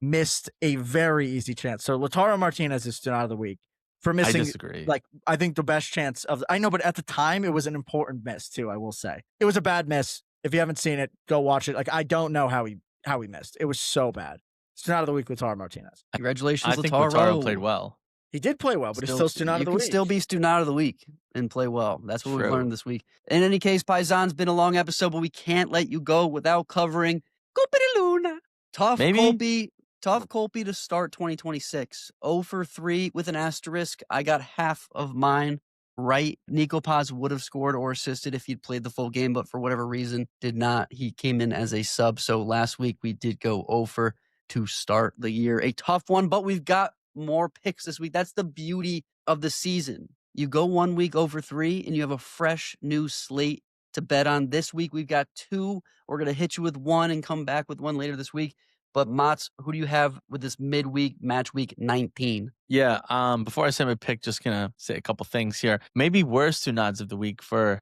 Speaker 3: missed a very easy chance. So Lautaro Martínez is student out of the week. For missing,
Speaker 1: I disagree.
Speaker 3: Like, I think the best chance I know, but at the time it was an important miss too. I will say it was a bad miss. If you haven't seen it, go watch it. Like, I don't know how he missed. It was so bad. It's out of the week, Lautaro Martínez.
Speaker 2: Congratulations,
Speaker 1: I think Lautaro played well.
Speaker 3: He did play well, but he's still student out of the week.
Speaker 2: You can still be student out of the week and play well. That's what we've learned this week. In any case, Paisan's been a long episode, but we can't let you go without covering Copa de Luna. Tough Colby to start 2026. 0 for 3 with an asterisk. I got half of mine right. Nico Paz would have scored or assisted if he'd played the full game, but for whatever reason, did not. He came in as a sub. So last week we did go 0 for to start the year. A tough one, but we've got more picks this week. That's the beauty of the season. You go 1 week 0 for 3, and you have a fresh new slate to bet on. This week we've got 2. We're going to hit you with 1 and come back with 1 later this week. But Mats, who do you have with this midweek match week 19?
Speaker 1: Yeah, before I say my pick, just gonna say a couple things here. Maybe worst 2 nods of the week for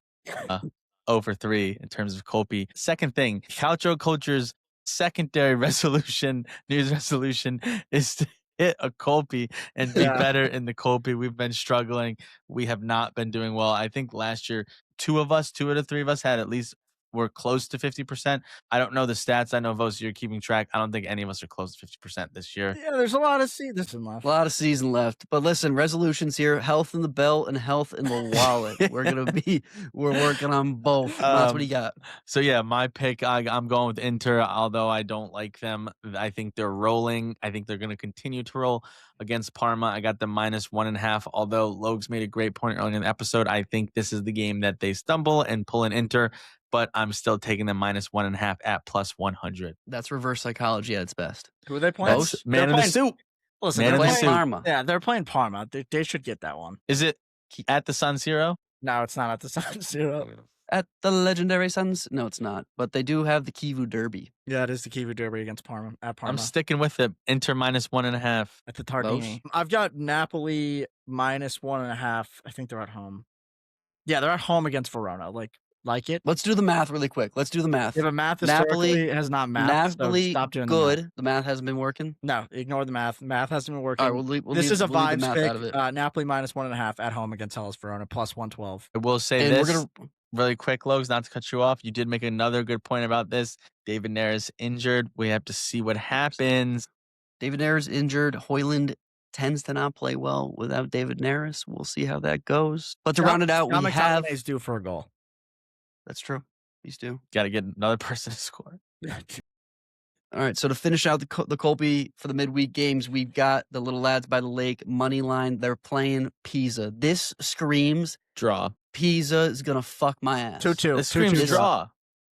Speaker 1: 0 for 3 in terms of Colby. Second thing, Calcio Culture's secondary news resolution is to hit a Colby and be better in the Colby. We've been struggling. We have not been doing well. I think last year, 2 of the 3 of us had at least we're close to 50%. I don't know the stats. I know, Vos, you're keeping track. I don't think any of us are close to 50% this year.
Speaker 3: Yeah, there's a lot of season left.
Speaker 2: A lot of season left. But listen, resolutions here, health in the belt and health in the wallet. We're working on both. That's what you got.
Speaker 1: So yeah, my pick, I'm going with Inter, although I don't like them. I think they're rolling. I think they're going to continue to roll against Parma. I got the -1.5, although Logs made a great point earlier in the episode. I think this is the game that they stumble and pull an Inter, but I'm still taking them -1.5 at +100.
Speaker 2: That's reverse psychology at its best.
Speaker 3: Who are they playing?
Speaker 1: That's man in the suit.
Speaker 3: Listen,
Speaker 1: Man
Speaker 3: they're
Speaker 1: in the
Speaker 3: playing
Speaker 1: suit.
Speaker 2: Parma.
Speaker 3: Yeah, they're playing Parma. They should get that one.
Speaker 1: Is it at the San Siro?
Speaker 3: No, it's not at the San Siro.
Speaker 2: At the legendary Suns? No, it's not. But they do have the Kivu Derby.
Speaker 3: Yeah, it is the Kivu Derby against Parma. At Parma.
Speaker 1: I'm sticking with it. Inter -1.5.
Speaker 3: At the Tardini. I've got Napoli -1.5. I think they're at home. Yeah, they're at home against Verona. Like it.
Speaker 2: Let's do the math really quick. Let's do the math.
Speaker 3: Yeah, but math historically
Speaker 2: Napoli
Speaker 3: has not mathed.
Speaker 2: Napoli,
Speaker 3: so stop doing
Speaker 2: good.
Speaker 3: The math.
Speaker 2: The math hasn't been working.
Speaker 3: No, ignore the math. Math hasn't been working.
Speaker 2: All right,
Speaker 3: This is a
Speaker 2: we'll leave
Speaker 3: vibes
Speaker 2: the math
Speaker 3: pick.
Speaker 2: out of it.
Speaker 3: Napoli -1.5 at home against Hellas Verona +112.
Speaker 1: I will say
Speaker 2: And
Speaker 1: this
Speaker 2: we're gonna
Speaker 1: really quick, Logs, not to cut you off. You did make another good point about this. David Neres injured. We have to see what happens.
Speaker 2: David Neres injured. Hoyland tends to not play well without David Neres. We'll see how that goes. But to round it out, we have.
Speaker 3: McTominay's due for a goal.
Speaker 2: That's true. He's due.
Speaker 1: Got to get another person to score.
Speaker 2: All right, so to finish out the Colby for the midweek games, we've got the Little Lads by the Lake money line. They're playing Pisa. This screams
Speaker 1: Draw.
Speaker 2: Pisa is gonna fuck my ass.
Speaker 3: 2-2.
Speaker 1: This screams
Speaker 3: 2-2
Speaker 1: draw.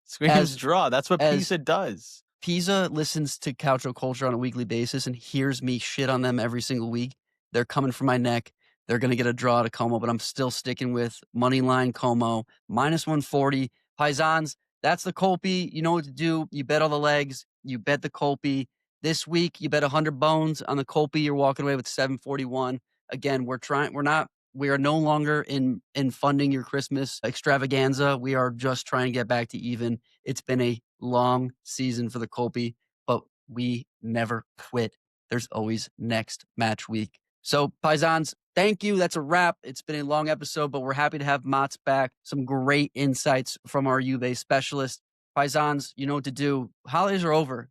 Speaker 1: Screams draw. That's what
Speaker 2: as-
Speaker 1: Pisa does.
Speaker 2: Pisa listens to Calcio Culture on a weekly basis and hears me shit on them every single week. They're coming for my neck. They're going to get a draw to Como, but I'm still sticking with Moneyline Como, -140. Paisans, that's the Colby. You know what to do. You bet all the legs. You bet the Colby. This week, you bet 100 bones on the Colby. You're walking away with 741. Again, we are no longer in funding your Christmas extravaganza. We are just trying to get back to even. It's been a long season for the Colby, but we never quit. There's always next match week. So, Paisans, thank you. That's a wrap. It's been a long episode, but we're happy to have Mats back. Some great insights from our Juve specialist. Paisans, you know what to do. Holidays are over.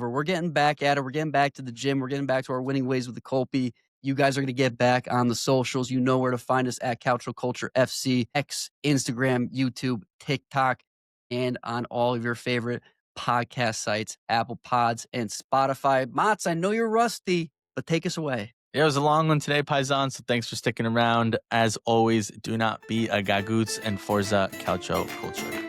Speaker 2: We're getting back at it. We're getting back to the gym. We're getting back to our winning ways with the Colby. You guys are going to get back on the socials. You know where to find us at Calcio Culture FC, X, Instagram, YouTube, TikTok, and on all of your favorite podcast sites, Apple Pods and Spotify. Mats, I know you're rusty, but take us away.
Speaker 1: Yeah, it was a long one today, Paisan, so thanks for sticking around. As always, do not be a gagoots and Forza Calcio Culture.